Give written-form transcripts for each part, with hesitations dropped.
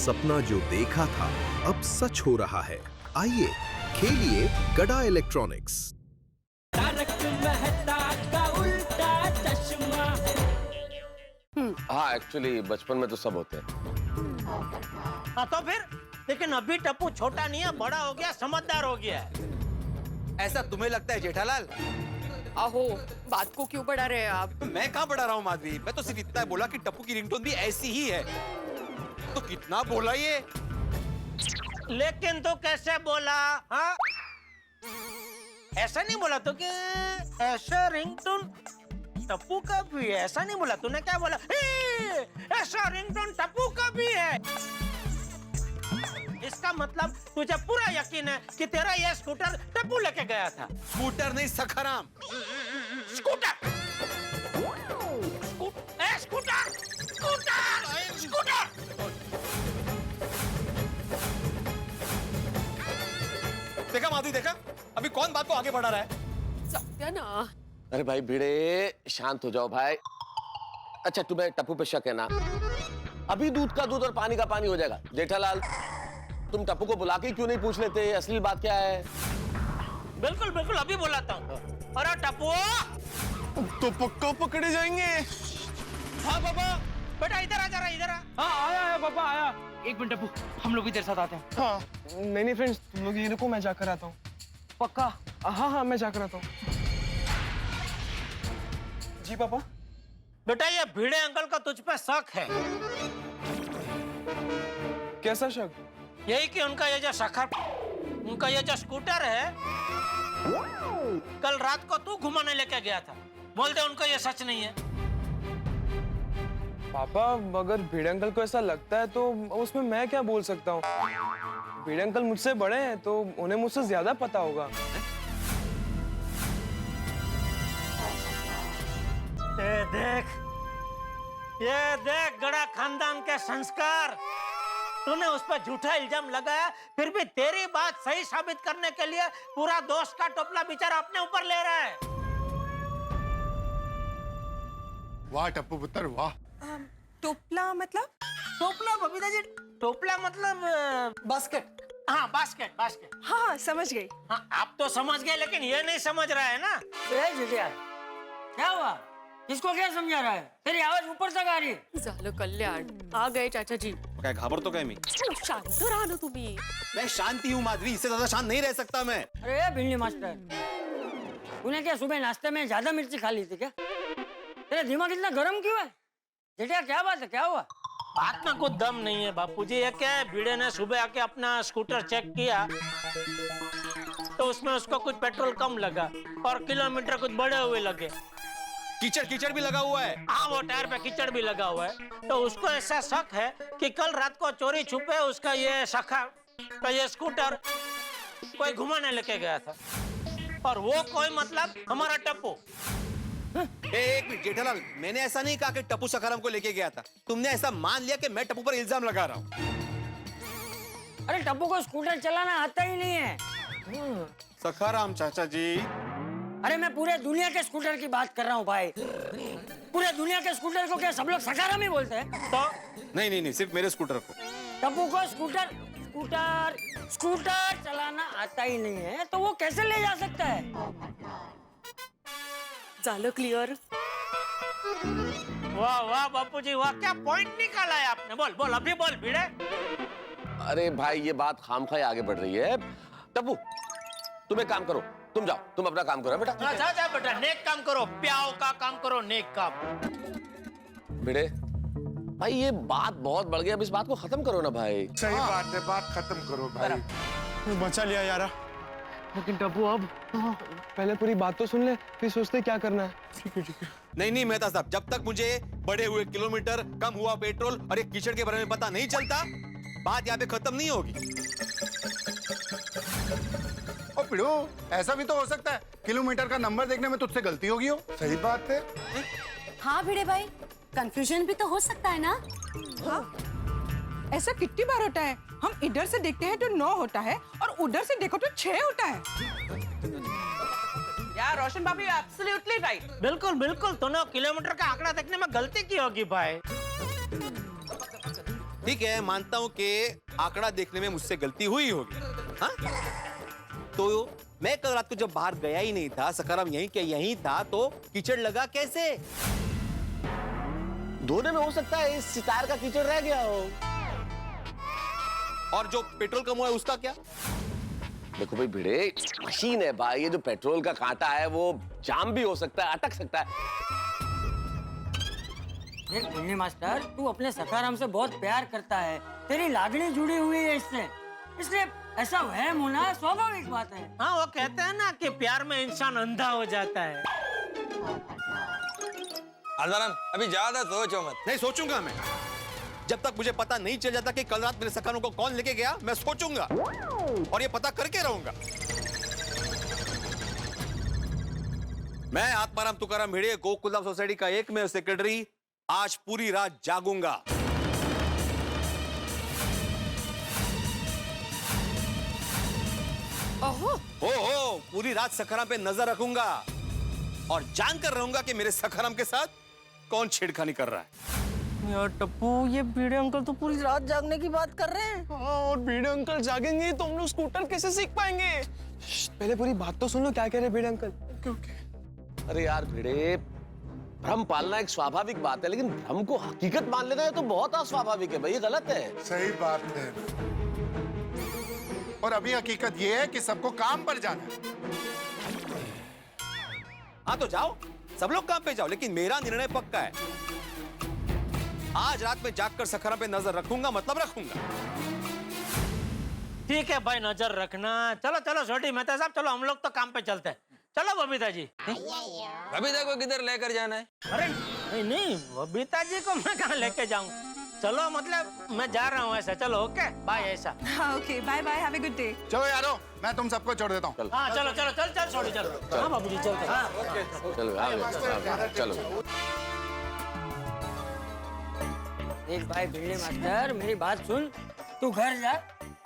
सपना जो देखा था अब सच हो रहा है। आइए खेलिए गड़ा इलेक्ट्रॉनिक्स। तारक मेहता का उल्टा चश्मा। हाँ, एक्चुअली बचपन में तो सब होते हैं। हाँ तो फिर, लेकिन अभी टप्पू छोटा नहीं है, बड़ा हो गया, समझदार हो गया है। ऐसा तुम्हें लगता है जेठालाल? आहो, बात को क्यों बढ़ा रहे हैं आप? तो मैं कहाँ बढ़ा रहा हूँ माधवी, मैं तो सिर्फ इतना बोला कि टप्पू की रिंगटोन भी ऐसी ही है। तो कितना बोला ये? लेकिन तो कैसे बोला? हाँ, ऐसा नहीं बोला तो कि ऐसा रिंगटोन टप्पू का भी है, ऐसा नहीं बोला। तूने क्या बोला? ऐसा रिंगटोन टप्पू का भी है। इसका मतलब तुझे पूरा यकीन है कि तेरा ये स्कूटर टप्पू लेके गया था। स्कूटर नहीं, Sakharam. Scooter, scooter, scooter, scooter. देखा माधवी, देखा अभी कौन बात को आगे बढ़ा रहा है? सत्याना। अरे भाई भिड़े, शांत हो जाओ भाई। अच्छा, तुम्हें टप्पू पे शक है ना? अभी दूध का दूध और पानी का पानी हो जाएगा। जेठालाल, तुम टप्पू को बुला के क्यों नहीं पूछ लेते असली बात क्या है? बिल्कुल बिल्कुल, अभी बुलाता हूँ। अरे टप्पू, तो पक्का पकड़े जाएंगे। हाँ पापा, बेटा इधर आ, जरा इधर आ। हाँ आया पापा आया। एक मिनट टप्पू, हम लोग भी तेरे साथ आते हैं। हाँ, नहीं फ्रेंड्स, तुम लोग ये रुको, मैं जाकर आता हूँ। पक्का? हाँ, मैं जाकर आता हूँ। जी पापा। बेटा ये भिड़े अंकल का तुझ पे शक है। कैसा शक? यही कि उनका ये जो स्कूटर है, कल रात को तू घुमाने लेके गया था। बोल दे उनको ये सच नहीं है। पापा, अगर भिड़े अंकल को ऐसा लगता है तो उसमें मैं क्या बोल सकता हूँ? भिड़े अंकल मुझसे बड़े हैं तो उन्हें मुझसे ज्यादा पता होगा। ये देख गड़ा खानदान के संस्कार। तूने उस पर झूठा इल्जाम लगाया, फिर भी तेरी बात सही साबित करने के लिए पूरा दोस्त का टोपला बेचारा अपने ऊपर ले रहा है। वाह टप्पू पुत्र वाह। टोपला मतलब? टोपला बबीता जी, टोपला मतलब बास्केट। हाँ बास्केट, बास्केट। हाँ, समझ गई। हाँ, आप तो समझ गए, लेकिन ये नहीं समझ रहा है ना। क्या हुआ? इसको क्या समझा रहा है? तेरी आवाज ऊपर तक आ रही है। झालं कल्याण, आ गए चाचा जी। क्या घाबरतो काय मी? शांत रहा ना तुम्ही। मैं शांति हूँ माधवी, इससे ज्यादा शांत नहीं रह सकता मैं। अरे भिंडी मास्टर, तूने क्या सुबह नाश्ते में ज्यादा मिर्ची खा ली थी क्या? तेरा दिमाग इतना गर्म क्यों है? जेठिया क्या बात है, क्या हुआ? बात में कुछ दम नहीं है बापूजी। ये क्या है, भिड़े ने सुबह आके अपना स्कूटर चेक किया तो उसमें उसको कुछ पेट्रोल कम लगा और किलोमीटर कुछ बढ़े हुए लगे। कीचड़ कीचड़ भी लगा हुआ है। हाँ, वो टायर पे कीचड़ भी लगा हुआ है। तो उसको ऐसा शक है कि कल रात को चोरी छुपे उसका ये सखा का ये स्कूटर कोई घुमाने लेके गया था। और वो कोई मतलब हमारा टप्पू। एक मिनट जेठालाल, मैंने ऐसा नहीं कहा कि टप्पू सखाराम को लेके गया था। तुमने ऐसा मान लिया कि मैं टप्पू पर इल्जाम लगा रहा हूँ। अरे टप्पू को स्कूटर चलाना आता ही नहीं है। सखाराम चाचा जी, अरे मैं पूरे दुनिया के स्कूटर की बात कर रहा हूँ भाई। पूरे दुनिया के स्कूटर को क्या सब लोग सखाराम ही बोलते हैं? तो नहीं, सिर्फ मेरे स्कूटर को। टप्पू को स्कूटर चलाना आता ही नहीं है तो वो कैसे ले जा सकता है? झालं क्लियर। वाह वाह बापूजी वाह, क्या पॉइंट निकाला है आपने। बोल बोल, अभी बोल भिड़े। अरे भाई, ये बात खामखाई आगे बढ़ रही है। टप्पू, तुम एक काम करो, तुम जाओ, तुम अपना काम करो बेटा। जा बेटा, नेक काम करो, प्याओ का काम करो, नेक काम। भिड़े भाई, ये बात बहुत बढ़ गई, अब इस बात को खत्म करो ना भाई। सही बात है, बात खत्म करो भाई। बचा लिया यार। लेकिन टप्पू, अब पहले पूरी बात तो सुन ले, फिर सोचते क्या करना है। ठीक है। नहीं मेहता साहब, जब तक मुझे बढ़े हुए किलोमीटर, कम हुआ पेट्रोल और एक कीचड़ के बारे में पता नहीं चलता, बात यहाँ पे खत्म नहीं होगी। ओ पिड़ो, ऐसा भी तो हो सकता है किलोमीटर का नंबर देखने में तुझसे गलती होगी हो। सही बात है। हाँ भिड़े भाई, कंफ्यूजन भी तो हो सकता है ना। हाँ, ऐसा कितनी बार होता है। हम इधर से देखते हैं तो 9 होता है और उधर से देखो तो 6 होता है। यार रोशन भाभी एब्सोल्युटली राइट। बिल्कुल बिल्कुल, तूने किलोमीटर का आंकड़ा देखने में गलती की होगी भाई। ठीक है, मानता हूं कि आंकड़ा देखने में मुझसे गलती हुई होगी। हाँ? तो मैं कल रात को जब बाहर गया ही नहीं था, सखाराम यहीं के यहीं था, तो कीचड़ लगा कैसे? धोने में हो सकता है इस सितार का कीचड़ रह गया हो। और जो पेट्रोल कम हुआ है उसका क्या? देखो भाई भिड़े, मशीन है भाई, ये जो पेट्रोल का कांटा है वो जाम भी हो सकता है, अटक सकता है। देख भिंडी मास्टर, तू अपने सखाराम से बहुत प्यार करता है, तेरी लागनी जुड़ी हुई है इससे, इसलिए ऐसा वहम होना स्वाभाविक बात है। हाँ, वो कहते हैं ना कि प्यार में इंसान अंधा हो जाता है। हरदाराम अभी ज्यादा सोचो मत। नहीं सोचूंगा मैं। जब तक मुझे पता नहीं चल जाता कि कल रात मेरे सखाराम को कौन लेके गया, मैं सोचूंगा और ये पता करके रहूंगा। मैं आत्माराम तुकाराम भिड़े, गोकुलधाम सोसाइटी का एकमेव सेक्रेटरी, आज पूरी रात जागूंगा। ओहो, हो पूरी रात सखाराम पे नजर रखूंगा और जानकर रहूंगा कि मेरे सखाराम के साथ कौन छेड़खानी कर रहा है। यार टप्पू, ये भिड़े अंकल तो पूरी रात जागने की बात कर रहे हैं। हाँ, और भिड़े अंकल जागेंगे तो हम लोग स्कूटर कैसे सीख पाएंगे? पहले पूरी बात तो सुन लो, क्या कह रहे भिड़े अंकल? ओके। अरे यार भिड़े, भ्रम पालना एक स्वाभाविक बात है, लेकिन भ्रम को हकीकत मान लेना है तो बहुत अस्वाभाविक है भाई, ये गलत है। सही बात है। और अभी हकीकत ये है कि सबको काम पर जाना है। हाँ तो जाओ, सब लोग काम पे जाओ, लेकिन मेरा निर्णय पक्का है। आज रात में जागकर सखाराम पे नजर रखूंगा, मतलब रखूंगा। ठीक है भाई, नजर रखना। चलो चलो छोटी मेहता साहब, चलो हम लोग तो काम पे चलते हैं। चलो बबीता जी। बबीता को किधर लेकर जाना है? अरे नहीं, बबीता जी को मैं कहाँ लेके जाऊँ? चलो मतलब मैं जा रहा हूँ ऐसा। चलो ओके बाय ऐसा। हाँ okay, bye bye, have a good day. चलो यारो, मैं तुम सबको छोड़ देता हूँ। हाँ चलो चलो चल चल छोड़ी चलो। हाँ बाबूजी चलते। हाँ चलो चलो। देख भाई भिंडी मास्टर, मेरी बात सुन, तू घर जा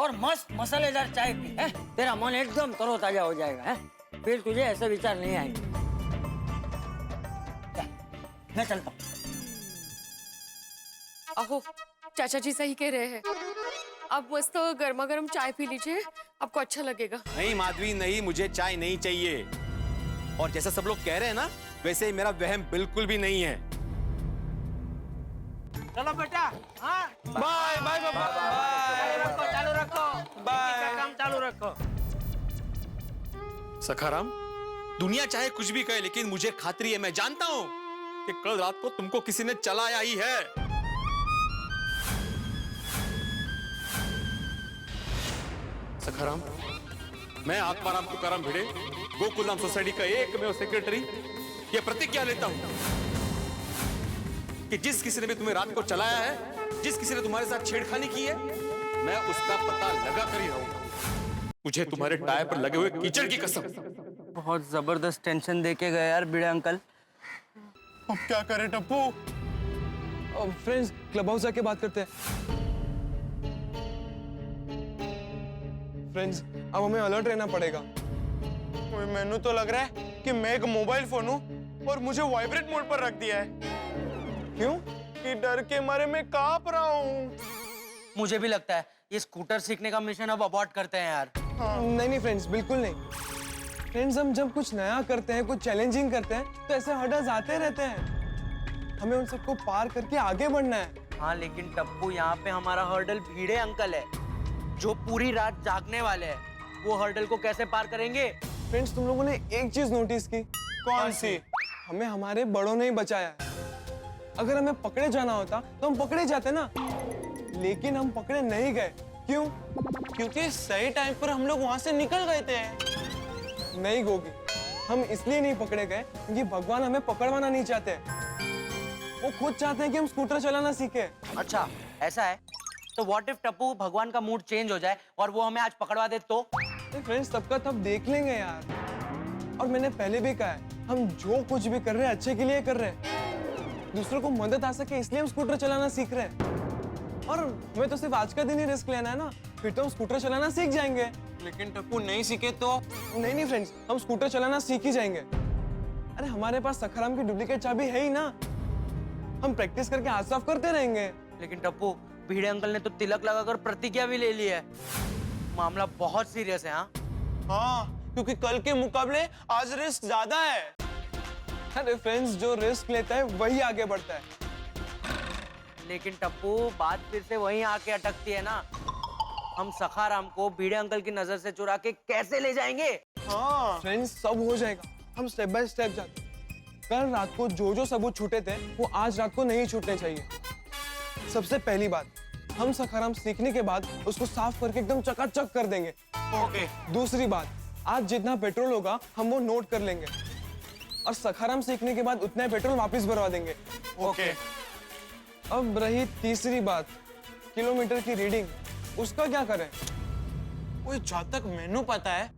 और मस्त मसालेदार चाय पी, है? तेरा मन एकदम तरोताजा हो जाएगा, है? फिर तुझे ऐसे विचार नहीं आएंगे। मैं चलता हूँ। अहो, चाचा जी सही कह रहे हैं। आप मस्त गर्मा गर्म चाय पी लीजिए, आपको अच्छा लगेगा। नहीं माधवी नहीं, मुझे चाय नहीं चाहिए। और जैसा सब लोग कह रहे हैं ना, वैसे मेरा वहम बिल्कुल भी नहीं है। चलो बेटा। हाँ बाय बाय बाबा, चालू रखो बाय, काम चालू रखो। सखाराम, दुनिया चाहे कुछ भी कहे, लेकिन मुझे खात्री है, मैं जानता हूं कि कल रात को तुमको किसी ने चलाया ही है। सखाराम, मैं आत्माराम तुकाराम भिड़े, गोकुलधाम सोसाइटी का एकमेव सेक्रेटरी, ये प्रतिज्ञा लेता हूं कि जिस किसी ने भी तुम्हें रात को चलाया है, जिस किसी ने तुम्हारे साथ छेड़खानी की है, मैं उसका पता लगा कर ही रहूंगा। मुझे तुम्हारे टायर पर लगे हुए कीचड़ की कसम। बहुत जबरदस्त टेंशन देके गए यार भिड़े अंकल। अब क्या करें टप्पू? फ्रेंड्स, क्लब हाउस जाके बात करते हैं। फ्रेंड्स, अब हमें अलर्ट रहना पड़ेगा। मैनू तो लग रहा है कि मैं एक मोबाइल फोन हूँ और मुझे वाइब्रेट मोड पर रख दिया है। क्यों? कि डर के मारे मैं कांप रहा हूँ। मुझे भी लगता है ये स्कूटर सीखने का मिशन अब अबॉर्ट करते हैं यार। नहीं फ्रेंड्स, बिल्कुल नहीं। फ्रेंड्स, हम जब कुछ नया करते हैं, कुछ चैलेंजिंग करते हैं, तो ऐसे हर्डल्स आते रहते हैं। हमें उन सबको पार करके आगे बढ़ना है। हाँ लेकिन टप्पू, यहाँ पे हमारा हर्डल भिड़े अंकल है जो पूरी रात जागने वाले हैं। वो हर्डल को कैसे पार करेंगे? फ्रेंड्स, तुम लोगों ने एक चीज नोटिस की? कौन सी? हमें हमारे बड़ों ने ही बचाया है। अगर हमें पकड़े जाना होता तो हम पकड़े जाते ना, लेकिन हम पकड़े नहीं गए। क्यों? क्योंकि सही टाइम पर हम लोग वहां से निकल गए थे। नहीं गोगी, हम इसलिए नहीं पकड़े गए क्योंकि भगवान हमें पकड़वाना नहीं चाहते। वो खुद चाहते हैं कि हम स्कूटर चलाना सीखे। अच्छा ऐसा है तो व्हाट इफ टप्पू भगवान का मूड चेंज हो जाए और वो हमें आज पकड़वा दे तो? फ्रेंड्स, सबका तब देख लेंगे यार। और मैंने पहले भी कहा है, हम जो कुछ भी कर रहे हैं अच्छे के लिए कर रहे हैं। दूसरों को मदद आ सके इसलिए हम स्कूटर चलाना सीख रहे हैं। और हमें तो सिर्फ आज का दिन ही रिस्क लेना है ना, फिर तो हम स्कूटर चलाना सीख जाएंगे। लेकिन टप्पू नहीं सीखे तो? नहीं फ्रेंड्स, हम स्कूटर चलाना सीख ही जाएंगे। अरे हमारे पास सखाराम की डुप्लीकेट चाबी है ही ना, हम प्रैक्टिस करके हाथ साफ करते रहेंगे। लेकिन टप्पू, भिड़े अंकल ने तो तिलक लगाकर प्रतिज्ञा भी ले ली है। मामला बहुत सीरियस है। हाँ हाँ, क्योंकि कल के मुकाबले आज रिस्क ज्यादा है। अरे फ्रेंड्स, जो रिस्क लेता है वही आगे बढ़ता है। लेकिन टप्पू, बात फिर से वहीं आके अटकती है ना। हम सखाराम को भिड़े अंकल की नजर से चुरा के कैसे ले जाएंगे? हाँ फ्रेंड्स, सब हो जाएगा। हम स्टेप बाय स्टेप जाते हैं। कल रात को जो जो सबूत छूटे थे वो आज रात को नहीं छूटने चाहिए। सबसे पहली बात, हम सखाराम सीखने के बाद उसको साफ करके एकदम चकाचक कर देंगे। ओके। दूसरी बात, आज जितना पेट्रोल होगा हम वो नोट कर लेंगे और सखाराम सीखने के बाद उतना पेट्रोल वापस भरवा देंगे। ओके। अब रही तीसरी बात, किलोमीटर की रीडिंग, उसका क्या करें? वो जहाँ तक मैंने पता है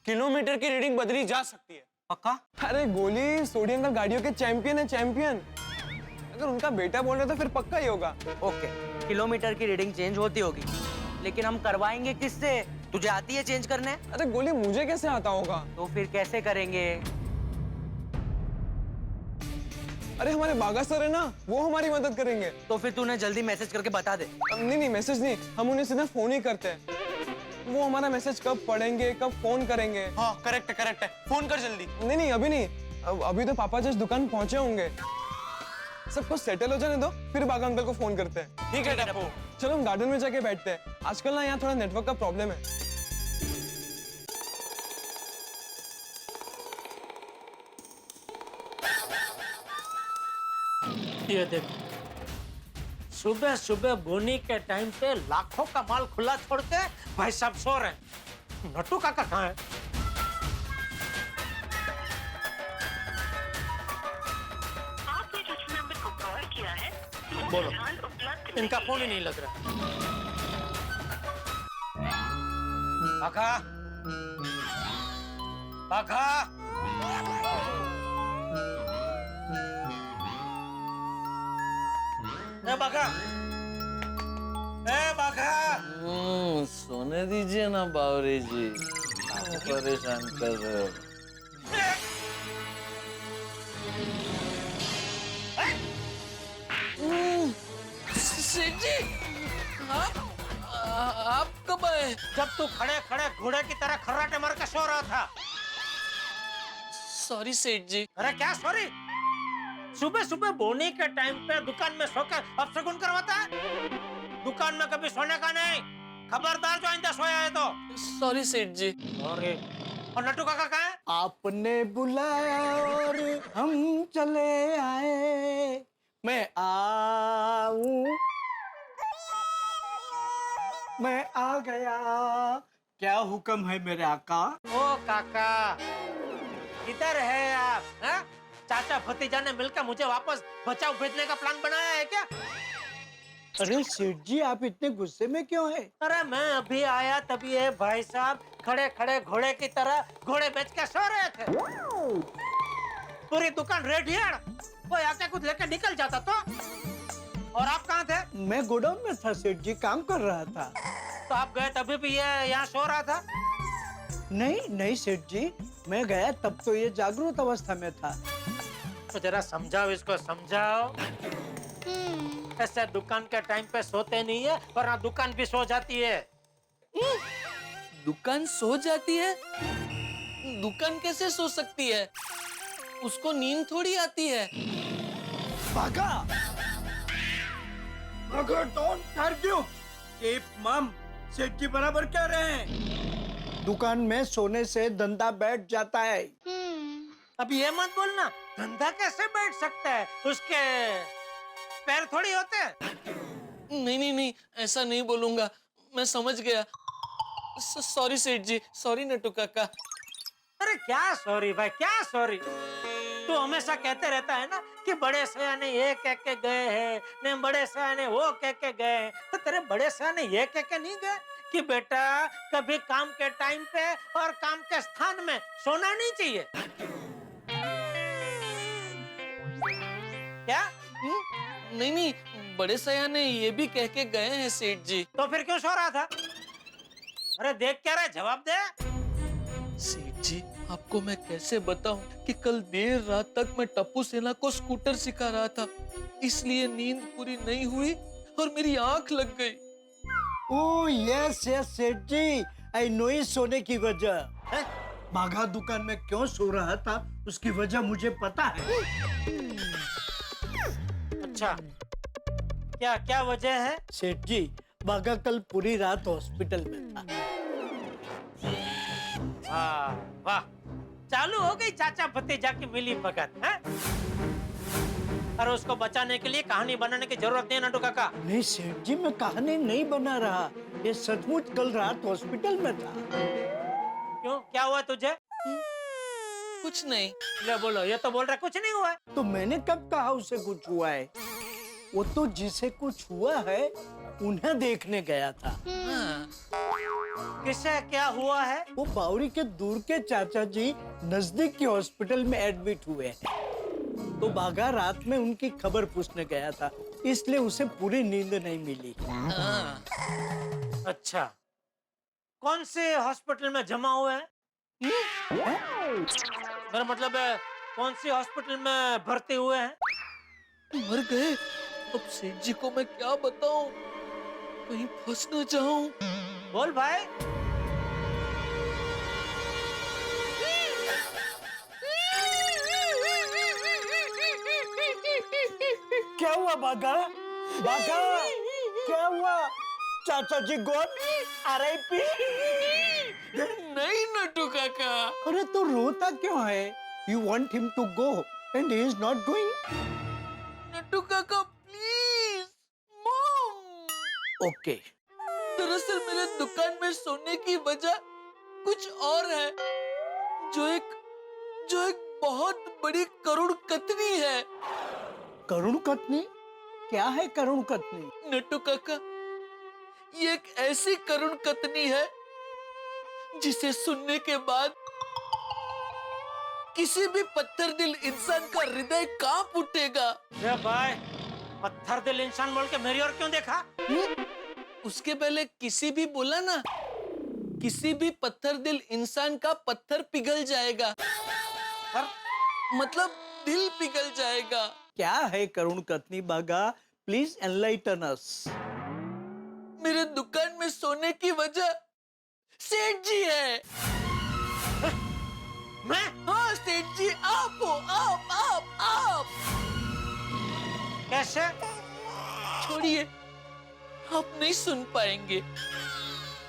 किलोमीटर की रीडिंग बदली जा सकती है। पक्का? अरे गोली, सोडी अंकल गाड़ियों के चैंपियन है, चैंपियन। अगर उनका बेटा बोल रहा तो फिर पक्का ही होगा। ओके, किलोमीटर की रीडिंग चेंज होती होगी, लेकिन हम करवाएंगे किससे? तुझे आती है चेंज करने? अरे गोली, मुझे कैसे आता होगा? तो फिर कैसे करेंगे? अरे हमारे बागा सर है ना, वो हमारी मदद करेंगे। तो फिर तूने जल्दी मैसेज करके बता दे। नहीं, मैसेज नहीं, हम उन्हें सीधा फोन ही करते हैं। वो हमारा मैसेज कब पढ़ेंगे, कब फोन करेंगे। हाँ, करेक्ट है। फोन कर जल्दी। नहीं, अभी नहीं। अभी तो पापा जिस दुकान पहुंचे होंगे। सब कुछ सेटल हो जाने दो, फिर बागा अंकल को फोन करते हैं। ठीक है टप्पू। चलो हम गार्डन में जाके बैठते हैं। आजकल ना यहाँ थोड़ा नेटवर्क का प्रॉब्लम है। ये देखो, सुबह सुबह बोनी के टाइम पे लाखों का माल खुला छोड़ के भाई साहब सो रहे हैं। नट्टू काका कहाँ है? आपने जिस नंबर को कॉल किया है बोलो, फिलहाल उपलब्ध इनका फोन ही नहीं लग रहा। काका, काका, ए बाघा, ए बाघा। सोने दीजिए ना बावरी जी, परेशान कर रहे हो। सेठ जी, आप कब आए? जब तू खड़े खड़े घोड़े की तरह खर्राटे मार के सो रहा था। सॉरी सेठ जी। अरे क्या सॉरी? सुबह सुबह बोनी के टाइम पे दुकान में सोकर अपशगुन करवाता है? दुकान में कभी सोने का नहीं, खबरदार जो आइंदा सोया है तो। सॉरी सेठ जी। सॉरी। और नट्टू काका कहाँ है? आपने बुलाया और हम चले आए, मैं आऊं, मैं आ गया, क्या हुक्म है मेरे आका? ओ काका, किधर है आप? हा? चाचा भतीजा ने मिलकर मुझे वापस बचाव भेजने का प्लान बनाया है क्या? अरे सेठ जी, आप इतने गुस्से में क्यों हैं? अरे मैं अभी आया तभी ये भाई साहब खड़े खड़े घोड़े की तरह घोड़े बेच के सो रहे थे। पूरी दुकान रेड है, कोई आके कुछ लेके निकल जाता तो। और आप कहाँ थे? मैं गोडाउन में था सेठ जी, काम कर रहा था। तो आप गए तभी भी ये यहाँ सो रहा था? नहीं सेठ जी, मैं गया तब तो ये जागरूक अवस्था में था। तो जरा समझाओ इसको, समझाओ। ऐसे दुकान के टाइम पे सोते नहीं है, वरना दुकान भी सो जाती है। दुकान सो जाती है? दुकान कैसे सो सकती है? उसको नींद थोड़ी आती है। भागा, डोंट आर्ग्यू, कीप मम। सेठ जी बराबर कह रहे हैं, दुकान में सोने से धंधा बैठ जाता है। अब ये मत बोलना, धंधा कैसे बैठ सकता है? उसके पैर थोड़ी होते हैं। नहीं, ऐसा नहीं बोलूंगा, मैं समझ गया। सॉरी सेठ जी, सॉरी नट्टू काका। अरे क्या सॉरी भाई, क्या सॉरी? तू हमेशा कहते रहता है ना कि बड़े सयाने ये कह के गए हैं, ने बड़े सयाने वो कह के गए हैं। तो तेरे बड़े सयाने ये कह के नहीं गए कि बेटा कभी काम के टाइम पे और काम के स्थान में सोना नहीं चाहिए? क्या? नहीं, बड़े सयाने ये भी कह के गए हैं सेठ जी। तो फिर क्यों सो रहा था? अरे देख क्या रहा, जवाब दे। सेठ जी, आपको मैं कैसे बताऊं कि कल देर रात तक मैं टप्पू सेना को स्कूटर सिखा रहा था, इसलिए नींद पूरी नहीं हुई और मेरी आंख लग गई। ओह यस यस सेठ जी, आई नो इस सोने की वजह है। बाघा दुकान में क्यों सो रहा था उसकी वजह मुझे पता है। अच्छा, क्या क्या वजह है? सेठ जी, बाघा कल पूरी रात हॉस्पिटल में था। वाह वाह, चालू हो गई चाचा भतीजा की मिली भगत है। और उसको बचाने के लिए कहानी बनाने की जरूरत नहीं है नटू काका। नहीं सेठ जी, मैं कहानी नहीं बना रहा, ये सचमुच कल रात हॉस्पिटल में था। क्यों, क्या हुआ तुझे? कुछ नहीं। ले बोलो, ये तो बोल रहा कुछ नहीं हुआ है। तो मैंने कब कहा उसे कुछ हुआ है? वो तो जिसे कुछ हुआ है उन्हें देखने गया था। किसे क्या हुआ है? वो बावरी के दूर के चाचा जी नजदीक के हॉस्पिटल में एडमिट हुए हैं। तो बाघा रात में उनकी खबर पूछने गया था, इसलिए उसे पूरी नींद नहीं मिली। अच्छा, कौन से हॉस्पिटल में जमा हुए हैं? मेरा मतलब है, कौन सी हॉस्पिटल में भर्ती हुए हैं? मर गए। अब सेठ जी को मैं क्या बताऊं, कहीं फंस न जाऊं। बोल भाई। क्या हुआ बाघा? बाघा क्या हुआ? चाचा जी गॉन? RIP? नहीं नटू काका। अरे तो रोता क्यों है? You want him to go and he is not going? Natu काका प्लीज। मॉम। ओके। दरअसल मेरे दुकान में सोने की वजह कुछ और है, जो एक बहुत बड़ी करुण कतनी है। करुण कतनी? क्या है करुण कतनी? नट्टू काका, ये एक ऐसी करुण कतनी है जिसे सुनने के बाद किसी भी पत्थर दिल इंसान का हृदय कांप उठेगा। भाई, पत्थर दिल इंसान बोल के मेरी ओर क्यों देखा? उसके पहले किसी भी बोला ना, किसी भी पत्थर दिल इंसान का पत्थर पिघल जाएगा, मतलब दिल पिघल जाएगा। क्या है करुण कतनी बाघा? प्लीज एनलाइटन अस। मेरे दुकान में सोने की वजह सेठ जी है। मैं? हाँ सेठ जी, आप हो, आप। कैसे? छोड़िए, आप नहीं सुन पाएंगे।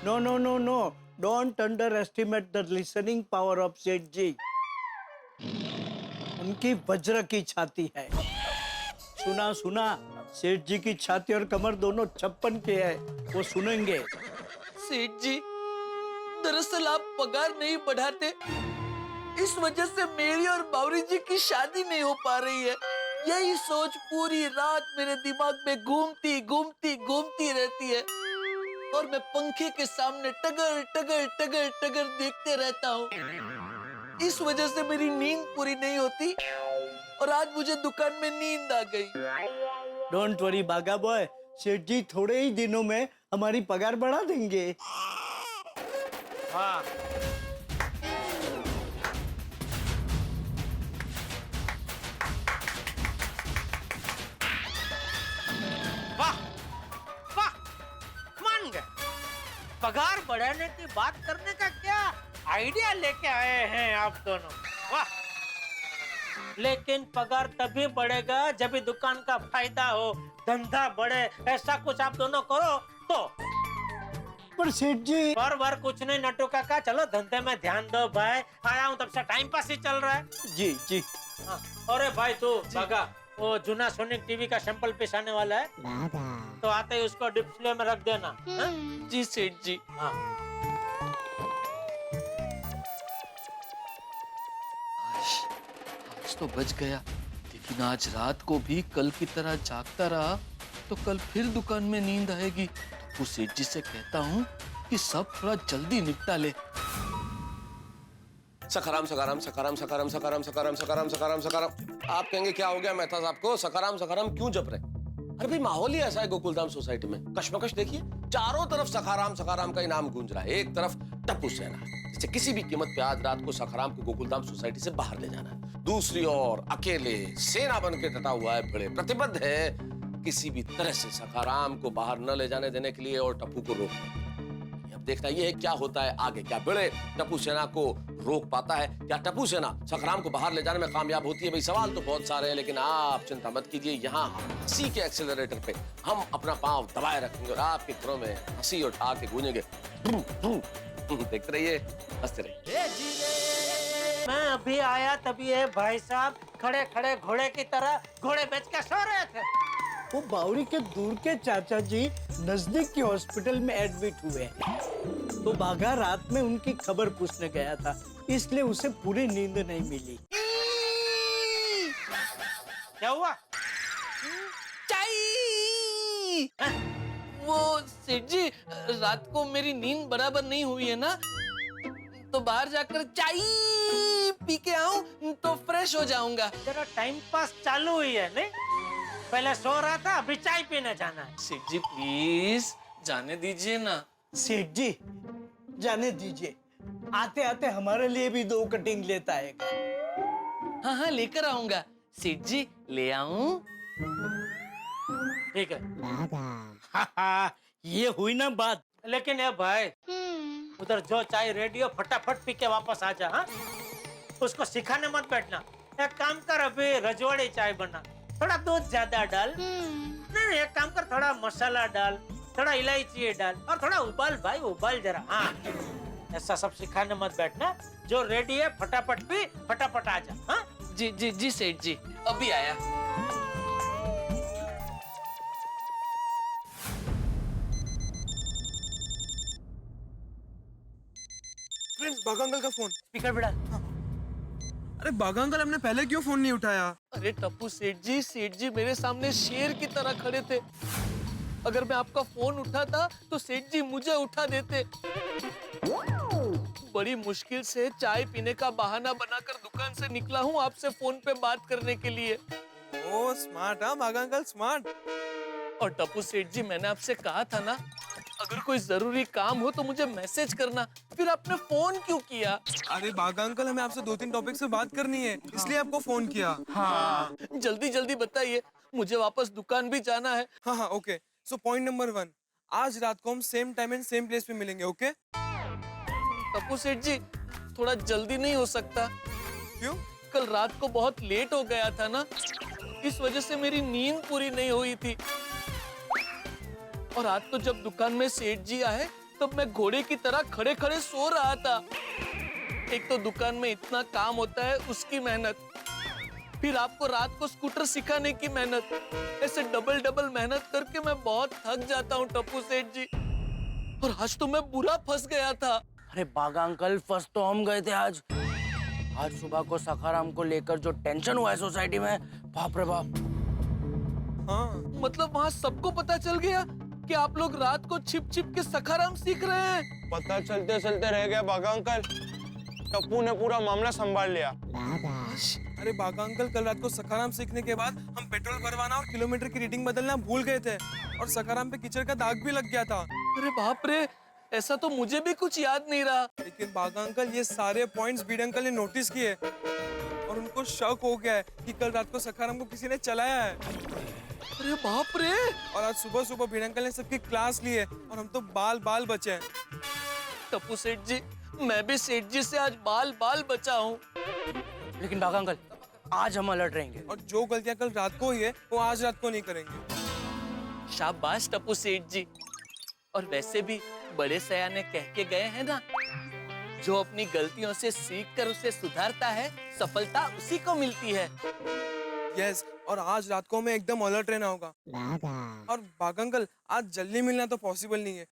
No no no no, don't underestimate the listening power of Seth ji. उनकी वज्र की छाती है। सुना, सेठ जी की छाती और कमर दोनों 56 के है, वो सुनेंगे। सेठ जी, दरअसल आप पगार नहीं बढ़ाते, इस वजह से मेरी और बावरी जी की शादी नहीं हो पा रही है। यही सोच पूरी रात मेरे दिमाग में घूमती रहती है और मैं पंखे के सामने टगर देखते रहता हूँ। इस वजह से मेरी नींद पूरी नहीं होती और आज मुझे दुकान में नींद आ गई। डोंट वरी बाघा बॉय, सेठ जी थोड़े ही दिनों में हमारी पगार बढ़ा देंगे। हाँ। वाह, मान गए। पगार बढ़ाने की बात करने का क्या आइडिया लेके आए हैं आप दोनों। वाह। लेकिन पगार तभी बढ़ेगा जब भी दुकान का फायदा हो, धंधा बढ़े, ऐसा कुछ आप दोनों करो तो। पर सेठ जी, पर कुछ नहीं नट्टू काका, चलो धंधे में ध्यान दो भाई। आया हूँ तब से टाइम पास ही चल रहा है। जी। हाँ। अरे भाई तू बागा, वो जूना सोनिक टीवी का सैंपल पीस आने वाला है, तो आते ही उसको डिस्प्ले में रख देना। जी सेठ जी। हाँ। आज तो बच गया, लेकिन आज रात को भी कल की तरह जागता रहा तो कल फिर दुकान में नींद आएगी। तो सेठ जी से कहता हूँ कि सब थोड़ा जल्दी निपटा ले। सखाराम। आप कहेंगे क्या हो गया मेहता साहब को, सखाराम क्यों जप रहे? अरे भाई माहौल ही ऐसा है गोकुलधाम सोसाइटी में। कश्मकश देखिए, चारों तरफ सखाराम का इनाम गूंज रहा है। एक तरफ टप्पू सेना, जिसे किसी भी कीमत पे आज रात को सखाराम को गोकुलधाम सोसाइटी से बाहर ले जाना है। दूसरी ओर अकेले सेना बन के डटा हुआ है, बड़े प्रतिबद्ध है किसी भी तरह से सखाराम को बाहर न ले जाने देने के लिए और टप्पू को रोकना। अब देखना ये है क्या होता है आगे, क्या बिड़े टप्पू सेना को रोक पाता है, क्या टप्पू सेना सखाराम को बाहर ले जाने में कामयाब होती है। भाई सवाल तो बहुत सारे हैं, लेकिन आप चिंता मत कीजिए, यहाँ हंसी के एक्सेलरेटर पे हम अपना पांव दबाए रखेंगे और आपके घरों में हंसी और ठहाके गूंजेंगे। देखते रहिए, हंसते रहिए। मैं अभी आया तभी ये भाई साहब खड़े खड़े घोड़े की तरह घोड़े बेच के सो रहे थे। वो बावरी के दूर के चाचा जी नजदीक के हॉस्पिटल में एडमिट हुए हैं। तो बाघा रात में उनकी खबर पूछने गया था, इसलिए उसे पूरी नींद नहीं मिली। क्या हुआ? वो सेठ जी, रात को मेरी नींद बराबर नहीं हुई है ना, तो बाहर जाकर चाय पी के आऊं तो फ्रेश हो जाऊंगा। तेरा टाइम पास चालू हुई है नहीं? पहले सो रहा था, अभी चाय पीने जाना है। सेठ जी प्लीज जाने दीजिए ना। सेठ जी जाने दीजिए, आते आते हमारे लिए भी 2 कटिंग लेता है। हाँ हाँ लेकर आऊंगा। सेठ जी ले आऊं? ठीक है। ये हुई ना बात। लेकिन ये भाई उधर जो चाय रेडी हो फटाफट पी के वापस आ जा। हाँ? उसको सिखाने मत बैठना। एक काम कर, अभी रजवाड़ी चाय बना, थोड़ा दूध ज्यादा डाल। नहीं एक काम कर, थोड़ा मसाला डाल, थोड़ा इलायची डाल और थोड़ा उबाल भाई, उबाल जरा। हाँ ऐसा सब सिखाने मत बैठना, जो रेडी है फटाफट पी, फटाफट आ जा। हाँ जी जी जी सेठ जी, अभी आया। फ्रेंड्स, बाघा अंकल का फोन। स्पीकर पे डाल। अरे बाघा अंकल, हमने पहले क्यों फोन नहीं उठाया? अरे टप्पू सेठ जी मेरे सामने शेर की तरह खड़े थे। अगर मैं आपका फोन उठाता तो सेठ जी मुझे उठा देते। बड़ी मुश्किल से चाय पीने का बहाना बनाकर दुकान से निकला हूँ आपसे फोन पे बात करने के लिए। ओ स्मार्ट, हाँ बाघा अंकल स्मार्ट। और टप्पू सेठ जी, मैंने आपसे कहा था ना, अगर कोई जरूरी काम हो तो मुझे मैसेज करना, फिर आपने फोन क्यों किया? अरे बाघा अंकल, हमें आपसे 2-3 टॉपिक से बात करनी है, इसलिए आपको फोन किया। हाँ जल्दी जल्दी बताइए, मुझे वापस दुकान भी जाना है। हाँ हाँ ओके। सो पॉइंट नंबर 1, आज रात को हम same time and same place पे मिलेंगे। ओके टप्पू सेठ जी, थोड़ा जल्दी नहीं हो सकता? क्यों? कल रात को बहुत लेट हो गया था ना, इस वजह से मेरी नींद पूरी नहीं हुई थी। और आज तो जब दुकान में सेठ जी आए तब मैं घोड़े की तरह खड़े खड़े सो रहा था। एक तो दुकान में इतना काम होता है, उसकी मेहनत, फिर आपको रात को स्कूटर सिखाने की मेहनत, ऐसे डबल डबल मेहनत करके मैं बहुत थक जाता हूँ टप्पू सेठ जी। और आज तो मैं बुरा फंस गया था। अरे बाघा अंकल, फंस तो हम गए थे आज सुबह को सखाराम को लेकर जो टेंशन हुआ है सोसाइटी में, बाप रे बाप। हाँ मतलब वहाँ सबको पता चल गया कि आप लोग रात को छिप छिप के सखाराम सीख रहे हैं। पता चलते चलते रह गया बाघा अंकल, टप्पू ने पूरा मामला संभाल लिया। अरे बाघा अंकल, कल रात को सखाराम सीखने के बाद हम पेट्रोल भरवाना और किलोमीटर की रीडिंग बदलना भूल गए थे, और सखाराम पे कीचड़ का दाग भी लग गया था। अरे बाप रे, ऐसा तो मुझे भी कुछ याद नहीं रहा। लेकिन बाघा अंकल, ये सारे पॉइंट्स बीड अंकल ने नोटिस किए और उनको शक हो गया है कि कल रात को सखाराम को किसी ने चलाया है। अरे बाप रे। और आज सुबह सुबह बीड अंकल ने सबकी क्लास ली है और हम तो बाल बाल बचे हैं। टप्पू सेठ जी, मैं भी सेठ जी से आज बाल बाल बचा हूँ। लेकिन बाघा अंकल, आज हम अलर्ट रहेंगे और जो गलतियां कल रात को हुई है वो आज रात को नहीं करेंगे। शाबाश टप्पू सेठ जी। और वैसे भी बड़े सयाने कह के गए हैं ना, जो अपनी गलतियों से सीखकर उसे सुधारता है, सफलता उसी को मिलती है। यस, और आज रात को हमें एकदम अलर्ट रहना होगा। और बाघा अंकल, आज जल्दी मिलना तो पॉसिबल नहीं है,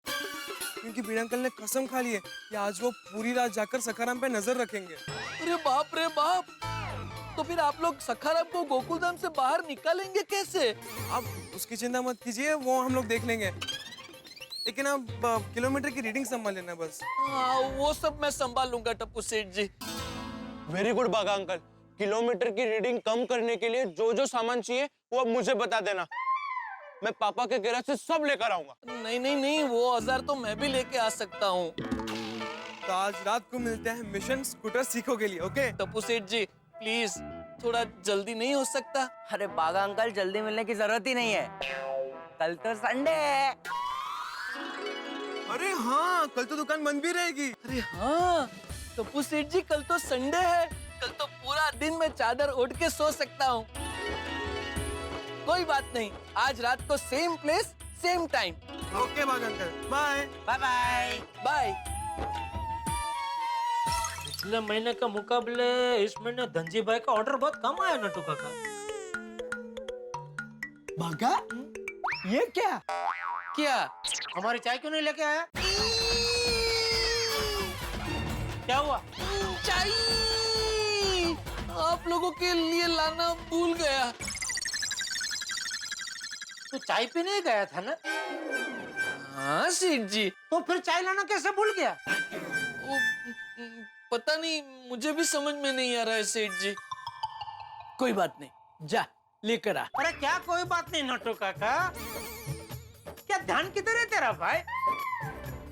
क्योंकि बीड अंकल ने कसम खा ली है कि आज वो पूरी रात जाकर सखाराम पे नजर रखेंगे। अरे बाप रे बाप, तो फिर आप लोग सखाराम को गोकुलधाम से बाहर निकालेंगे कैसे? आप उसकी चिंता मत कीजिए, वो हम लोग देख लेंगे, लेकिन आप किलोमीटर की रीडिंग संभाल लेना बस। हाँ, वो सब मैं संभाल लूंगा टप्पू सेठ जी। वेरी गुड बाघा अंकल, किलोमीटर की रीडिंग कम करने के लिए जो जो सामान चाहिए वो अब मुझे बता देना, मैं पापा के गैराज से सब लेकर आऊंगा। नहीं नहीं नहीं, वो औजार तो मैं भी लेके आ सकता हूँ। तो आज रात को मिलते हैं मिशन स्कूटर सीखो के लिए। ओके टप्पू सेठ जी, प्लीज थोड़ा जल्दी नहीं हो सकता? अरे बाघा अंकल, जल्दी मिलने की जरूरत ही नहीं है। कल तो संडे है। अरे हाँ, कल तो दुकान बंद भी रहेगी। अरे हाँ टप्पू सेठ जी, कल तो संडे है। कल तो पूरा दिन मैं चादर ओढ़ के सो सकता हूँ। कोई बात नहीं, आज रात को same place same time. Okay बाग uncle, bye bye bye bye. पिछले महीने के मुकाबले इस महीने धनजी भाई का ऑर्डर बहुत कम आया नटू काका। भागा ये क्या? क्या हमारी चाय क्यों नहीं लेके आया? क्या हुआ? चाय आप लोगों के लिए लाना भूल गया। तू चाय पीने गया था ना? हाँ सेठ जी। तो फिर चाय लाना कैसे भूल गया? पता नहीं, मुझे भी समझ में नहीं आ रहा है सेठ जी। कोई बात नहीं, जा लेकर आ। अरे क्या कोई बात नहीं नटू काका, क्या ध्यान किधर है तेरा भाई?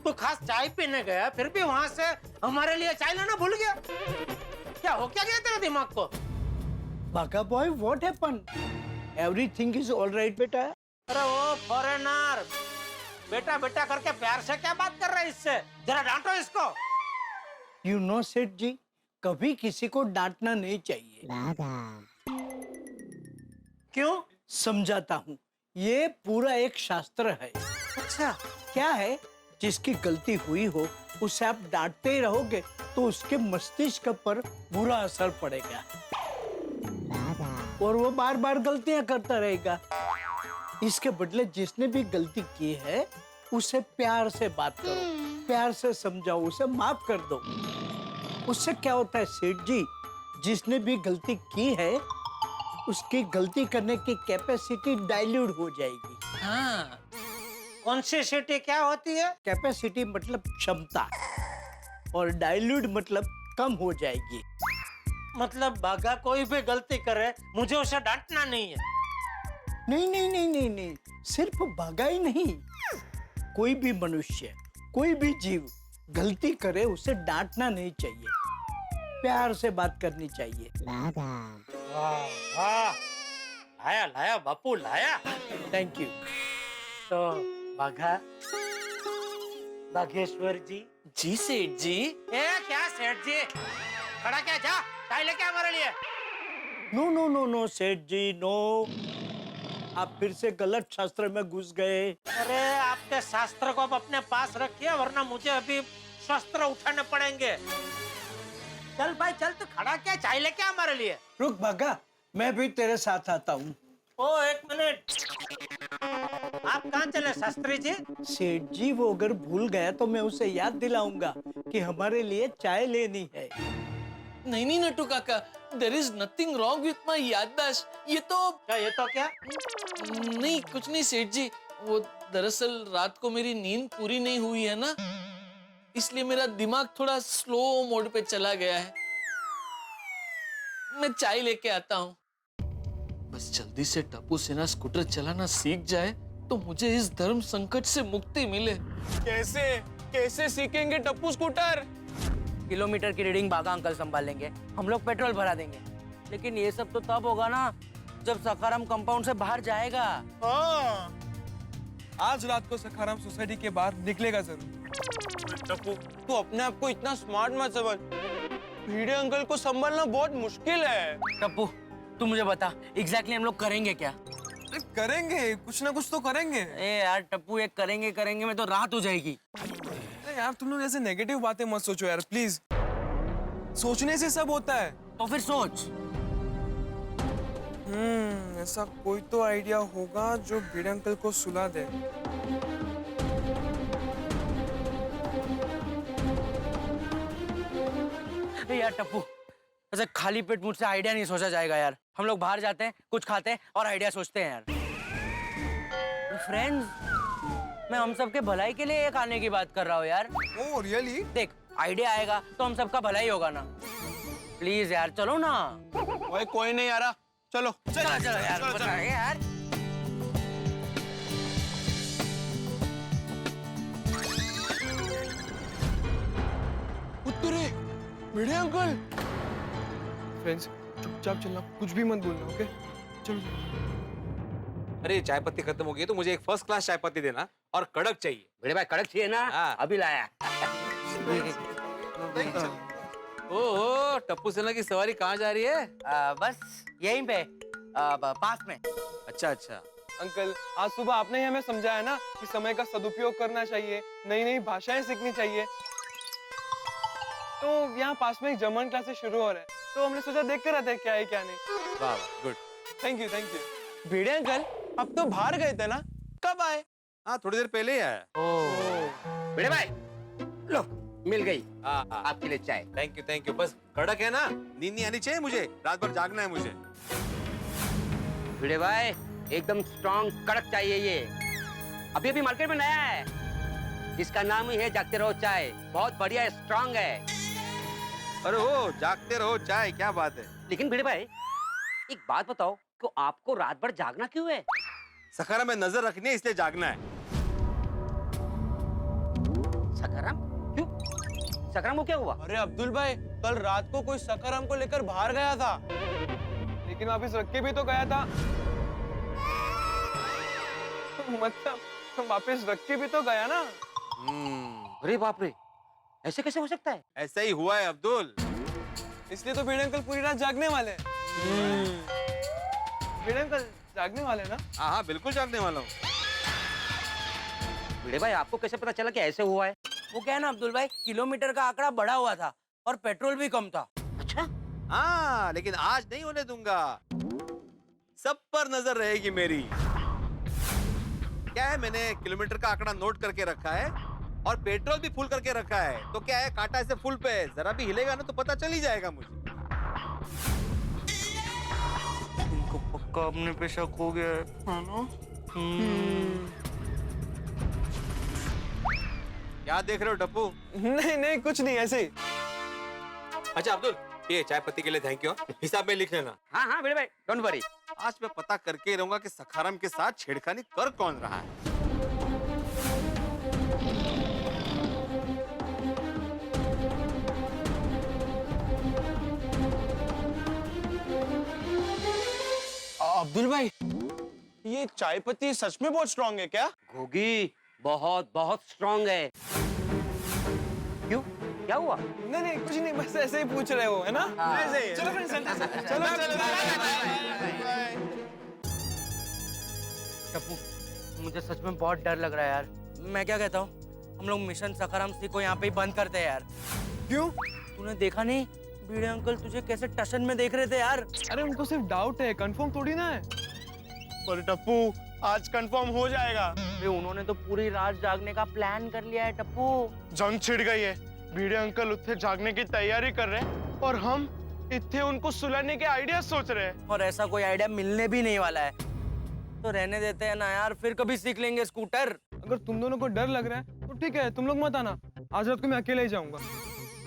तू खास चाय पीने गया, फिर भी वहां से हमारे लिए चाय लाना भूल गया। क्या हो क्या गया तेरे दिमाग को? भागा boy, what happen? Everything is all right बेटा। अरे वो फॉरेनर बेटा बेटा करके प्यार से क्या बात कर रहा है इससे? जरा डांटो इसको। यू नो सेठ जी, कभी किसी को डांटना नहीं चाहिए। क्यों? समझाता हूँ, ये पूरा एक शास्त्र है। अच्छा क्या है? जिसकी गलती हुई हो उसे आप डांटते ही रहोगे तो उसके मस्तिष्क पर बुरा असर पड़ेगा और वो बार बार गलतियां करता रहेगा। इसके बदले जिसने भी गलती की है उसे प्यार से बात करो, प्यार से समझाओ, उसे माफ कर दो। उससे क्या होता है सेठ जी, जिसने भी गलती की है उसकी गलती करने की कैपेसिटी डाइल्यूट हो जाएगी। हाँ, कॉन्सिसिटी क्या होती है? कैपेसिटी मतलब क्षमता और डाइल्यूट मतलब कम हो जाएगी। मतलब बागा कोई भी गलती करे मुझे उसे डांटना नहीं है? नहीं नहीं नहीं नहीं नहीं, सिर्फ बागा ही नहीं, कोई भी मनुष्य, कोई भी जीव गलती करे उसे डांटना नहीं चाहिए, प्यार से बात करनी चाहिए। वाह, लाया लाया बापू लाया। Thank you. तो बाघा, बागेश्वर जी। जी सेठ जी। ए क्या सेठ जी, खड़ा क्या, जा चाय लेके आ हमारे लिए। नो नो नो नो सेठ जी नो, आप फिर से गलत शास्त्र में घुस गए। अरे आपके शास्त्र को आप अपने पास रखिए, वरना मुझे अभी शस्त्र उठाने पड़ेंगे। चल भाई चल, तू खड़ा क्या, चाय लेके आ हमारे लिए। रुक भागा, मैं भी तेरे साथ आता हूँ। ओ एक मिनट, आप कहाँ चले शास्त्री जी? सेठ जी वो अगर भूल गया तो मैं उसे याद दिलाऊंगा कि हमारे लिए चाय लेनी है। नहीं नहीं Natu Kaka, there is nothing wrong with my याददाश्त। ये तो क्या? नहीं कुछ नहीं सेठ जी, वो दरअसल रात को मेरी नींद पूरी नहीं हुई है ना, इसलिए मेरा दिमाग थोड़ा स्लो मोड पे चला गया है। मैं चाय लेके आता हूँ। बस जल्दी से टप्पू सेना स्कूटर चलाना सीख जाए तो मुझे इस धर्म संकट से मुक्ति मिले। कैसे कैसे सीखेंगे टप्पू स्कूटर? किलोमीटर की रीडिंग बागा अंकल संभाल लेंगे, हम लोग पेट्रोल भरा देंगे। लेकिन ये सब तो तब होगा ना जब सखाराम कंपाउंड से बाहर जाएगा। हाँ, आज रात को सखाराम सोसाइटी के बाहर निकलेगा जरूर। टप्पू तू अपने आप को इतना स्मार्ट मत समझ, भिड़े अंकल को संभालना बहुत मुश्किल है। टप्पू तू मुझे बता, एग्जैक्टली हम लोग करेंगे क्या? करेंगे, कुछ ना कुछ तो करेंगे। ए यार टप्पू, एक करेंगे करेंगे में तो रात हो जाएगी। यार तुम लोग ऐसे नेगेटिव बातें मत सोचो यार प्लीज, सोचने से सब होता है। तो फिर सोच। ऐसा कोई तो आइडिया होगा जो भिड़े अंकल को सुला दे। यार टप्पू, ऐसे खाली पेट मुझसे आइडिया नहीं सोचा जाएगा यार। हम लोग बाहर जाते हैं, कुछ खाते हैं और आइडिया सोचते हैं यार। फ्रेंड्स, मैं हम सबके भलाई के लिए एक आने की बात कर रहा हूँ यार। Oh really? देख आइडिया आएगा तो हम सबका भलाई होगा ना। प्लीज यार चलो ना। भाई कोई नहीं आ रहा, चलो चलो चलो यार, बताइए यार। उत्तरे भिड़े अंकल। फ्रेंड्स चुपचाप चलना, कुछ भी मत बोलना, ओके? चलो अरे चाय पत्ती खत्म हो गई है, तो मुझे एक फर्स्ट क्लास चाय पत्ती देना और कड़क चाहिए। बड़े भाई कड़क चाहिए ना? हाँ। अभी लाया। ओह, टप्पू सेना की सवारी कहाँ जा रही है? बस यहीं पे पास में। अच्छा अच्छा। अंकल, आज सुबह आपने ही हमें समझाया ना कि समय का सदुपयोग करना चाहिए, नई नई भाषाएं सीखनी चाहिए। तो यहाँ पास में एक जर्मन क्लासेस शुरू हो रहा है, तो हमने सोचा देख कर रहते हैं क्या है क्या नहीं। वाह वाह, good. Thank you thank you. Bhide uncle, अब तो बाहर गए थे ना, कब आए? हाँ, थोड़ी देर पहले ही आया। बड़े भाई लो, मिल गई हाँ हाँ, आपके लिए चाय। Thank you. बस कड़क है ना, नींद नहीं आनी चाहिए मुझे, रात भर जागना है मुझे। बड़े भाई एकदम स्ट्रॉन्ग कड़क चाहिए ये। अभी अभी मार्केट में नया है, इसका नाम ही है जागते रहो चाय। बहुत बढ़िया है, स्ट्रॉन्ग है। अरे हो, जागते रहो चाय, क्या बात है। लेकिन भिड़े भाई एक बात बताओ, कि आपको रात भर जागना क्यों है? सखाराम में नजर रखनी है, इसलिए जागना है। सखाराम क्यों? सखाराम को क्या हुआ? अरे अब्दुल भाई, कल रात को कोई सखाराम को लेकर बाहर गया था, लेकिन वापिस रख के भी तो गया था। मतलब वापिस रख के भी तो गया ना। अरे बाप रे, ऐसे कैसे हो सकता है? ऐसा ही हुआ है अब्दुल। इसलिए तो भिड़े अंकल पूरी रात जागने वाले हैं। भिड़े अंकल जागने वाले ना? हाँ हाँ, बिल्कुल जागने वाला हूँ। भिड़े भाई आपको कैसे पता चला कि ऐसे हुआ है? वो क्या है ना अब्दुल भाई, किलोमीटर का आंकड़ा बढ़ा हुआ था और पेट्रोल भी कम था। अच्छा, हाँ, लेकिन आज नहीं होने दूंगा। सब पर नजर रहेगी मेरी। क्या है, मैंने किलोमीटर का आंकड़ा नोट करके रखा है और पेट्रोल भी फुल करके रखा है। तो क्या है, कांटा ऐसे फुल पे है, जरा भी हिलेगा ना तो पता चल ही जाएगा मुझे। इनको पक्का अपने पे शक हो गया है ना? क्या देख रहे हो टप्पू? नहीं नहीं, कुछ नहीं, ऐसे ही। अच्छा अब्दुल, ये चाय पत्ती के लिए थैंक यू, हिसाब में लिख लेना। हाँ हाँ भिड़े भाई, डोंट वरी। आज मैं पता करके ही रहूंगा कि सखाराम के साथ छेड़खानी कर कौन रहा है। अब्दुल भाई, ये चाय पत्ती सच में बहुत स्ट्रांग है क्या? घोगी बहुत बहुत स्ट्रांग है। क्यों, क्या हुआ? नहीं नहीं, कुछ नहीं, बस ऐसे ही पूछ रहे हो, है ना? ऐसे ही। चलो फ्रेंड्स, चलो। टप्पू, मुझे सच में बहुत डर लग रहा है यार। मैं क्या कहता हूँ, हम लोग मिशन सखाराम सी को यहाँ पे ही बंद करते हैं यार। क्यों? तूने देखा नहीं, भिड़े अंकल तुझे कैसे टशन में देख रहे थे यार। अरे उनको सिर्फ डाउट है, कंफर्म थोड़ी ना है। पर टप्पू, आज कंफर्म हो जाएगा। अरे उन्होंने तो पूरी रात जागने का प्लान कर लिया है टप्पू। जंग छिड़ गई है, भिड़े अंकल उत्थे जागने की तैयारी कर रहे हैं और हम इत्थे उनको सुलाने के आइडिया सोच रहे हैं। और ऐसा कोई आइडिया मिलने भी नहीं वाला है, तो रहने देते हैं ना यार, फिर कभी सीख लेंगे स्कूटर। अगर तुम दोनों को डर लग रहा है तो ठीक है, तुम लोग मत आना, आज रात को मैं अकेले ही जाऊंगा।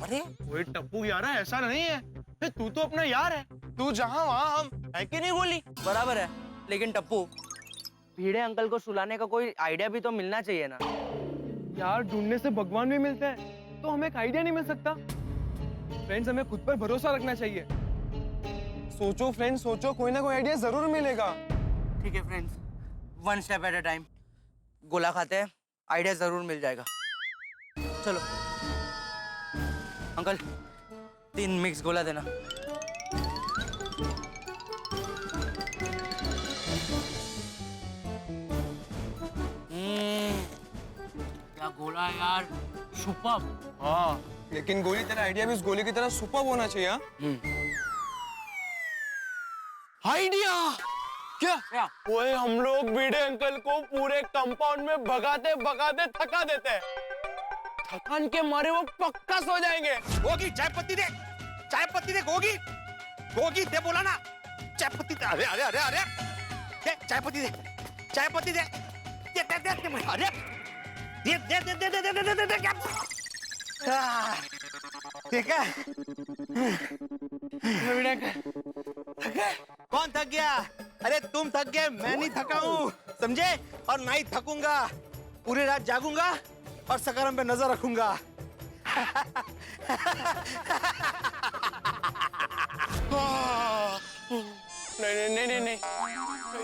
अरे वही टप्पू यार, ऐसा नहीं है, तू तो अपना यार है, तू जहाँ वहाँ हम, है कि नहीं गोली? बराबर है, लेकिन टप्पू भिड़े अंकल को सुलाने का कोई आइडिया भी तो मिलना चाहिए ना यार। ढूंढने से भगवान भी मिलते हैं, तो हमें एक आइडिया नहीं मिल सकता? फ्रेंड्स, हमें खुद पर भरोसा रखना चाहिए। सोचो फ्रेंड्स, सोचो, कोई ना कोई आइडिया जरूर मिलेगा। ठीक है friends, one step at a time. गोला खाते हैं, आइडिया जरूर मिल जाएगा। चलो अंकल, 3 मिक्स गोला देना। क्या गोला है यार, सुपर्ब। हाँ, लेकिन गोली तेरा आइडिया भी उस गोली की तरह सुपर्ब होना चाहिए। आइडिया क्या? ओए, हम लोग भिड़े अंकल को पूरे कंपाउंड में भगाते भगाते थका देते हैं। थकान के मारे वो पक्का सो जाएंगे। गोगी, चाय पत्ती दे, चाय पत्ती दे। गोगी, गोगी दे, बोला ना, चाय पत्ती दे। अरे अरे अरे अरे, दे चाय पत्ती दे, चाय पत्ती दे, दे दे दे, अरे दे दे दे दे दे दे दे दे। ठीक है, कौन थक गया? अरे तुम थक गए, मैं नहीं थका हूँ, समझे? और ना ही थकूंगा, पूरी रात जागूंगा और सखाराम पे नजर रखूंगा। नहीं नहीं नहीं नहीं,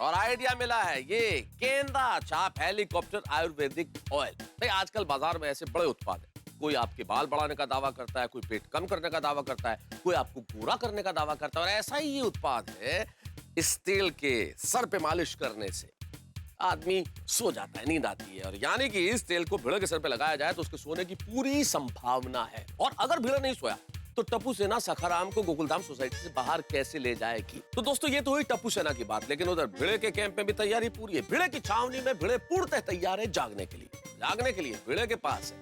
और आइडिया मिला है ये गेंदा छाप हेलीकॉप्टर आयुर्वेदिक ऑयल। भाई आजकल बाजार में ऐसे बड़े उत्पाद हैं, कोई आपके बाल बढ़ाने का दावा करता है, कोई पेट कम करने का दावा करता है, कोई आपको गोरा करने का दावा करता है, और ऐसा ही ये उत्पाद है। इस तेल के सर पे मालिश करने से आदमी सो जाता है, नींद आती है, और यानी कि इस तेल को भिड़े के सर पे लगाया जाए तो उसके सोने की पूरी संभावना है। और अगर भिड़े नहीं सोया तो टप्पू सेना सखाराम को गोकुलधाम सोसाइटी से बाहर कैसे ले जाएगी? तो दोस्तों ये तो हुई टप्पू सेना की बात, लेकिन उधर भिड़े के कैंप में भी तैयारी पूरी है। भिड़े की छावनी में भिड़े पूर्णतः तैयार है जागने के लिए। जागने के लिए भिड़े के पास है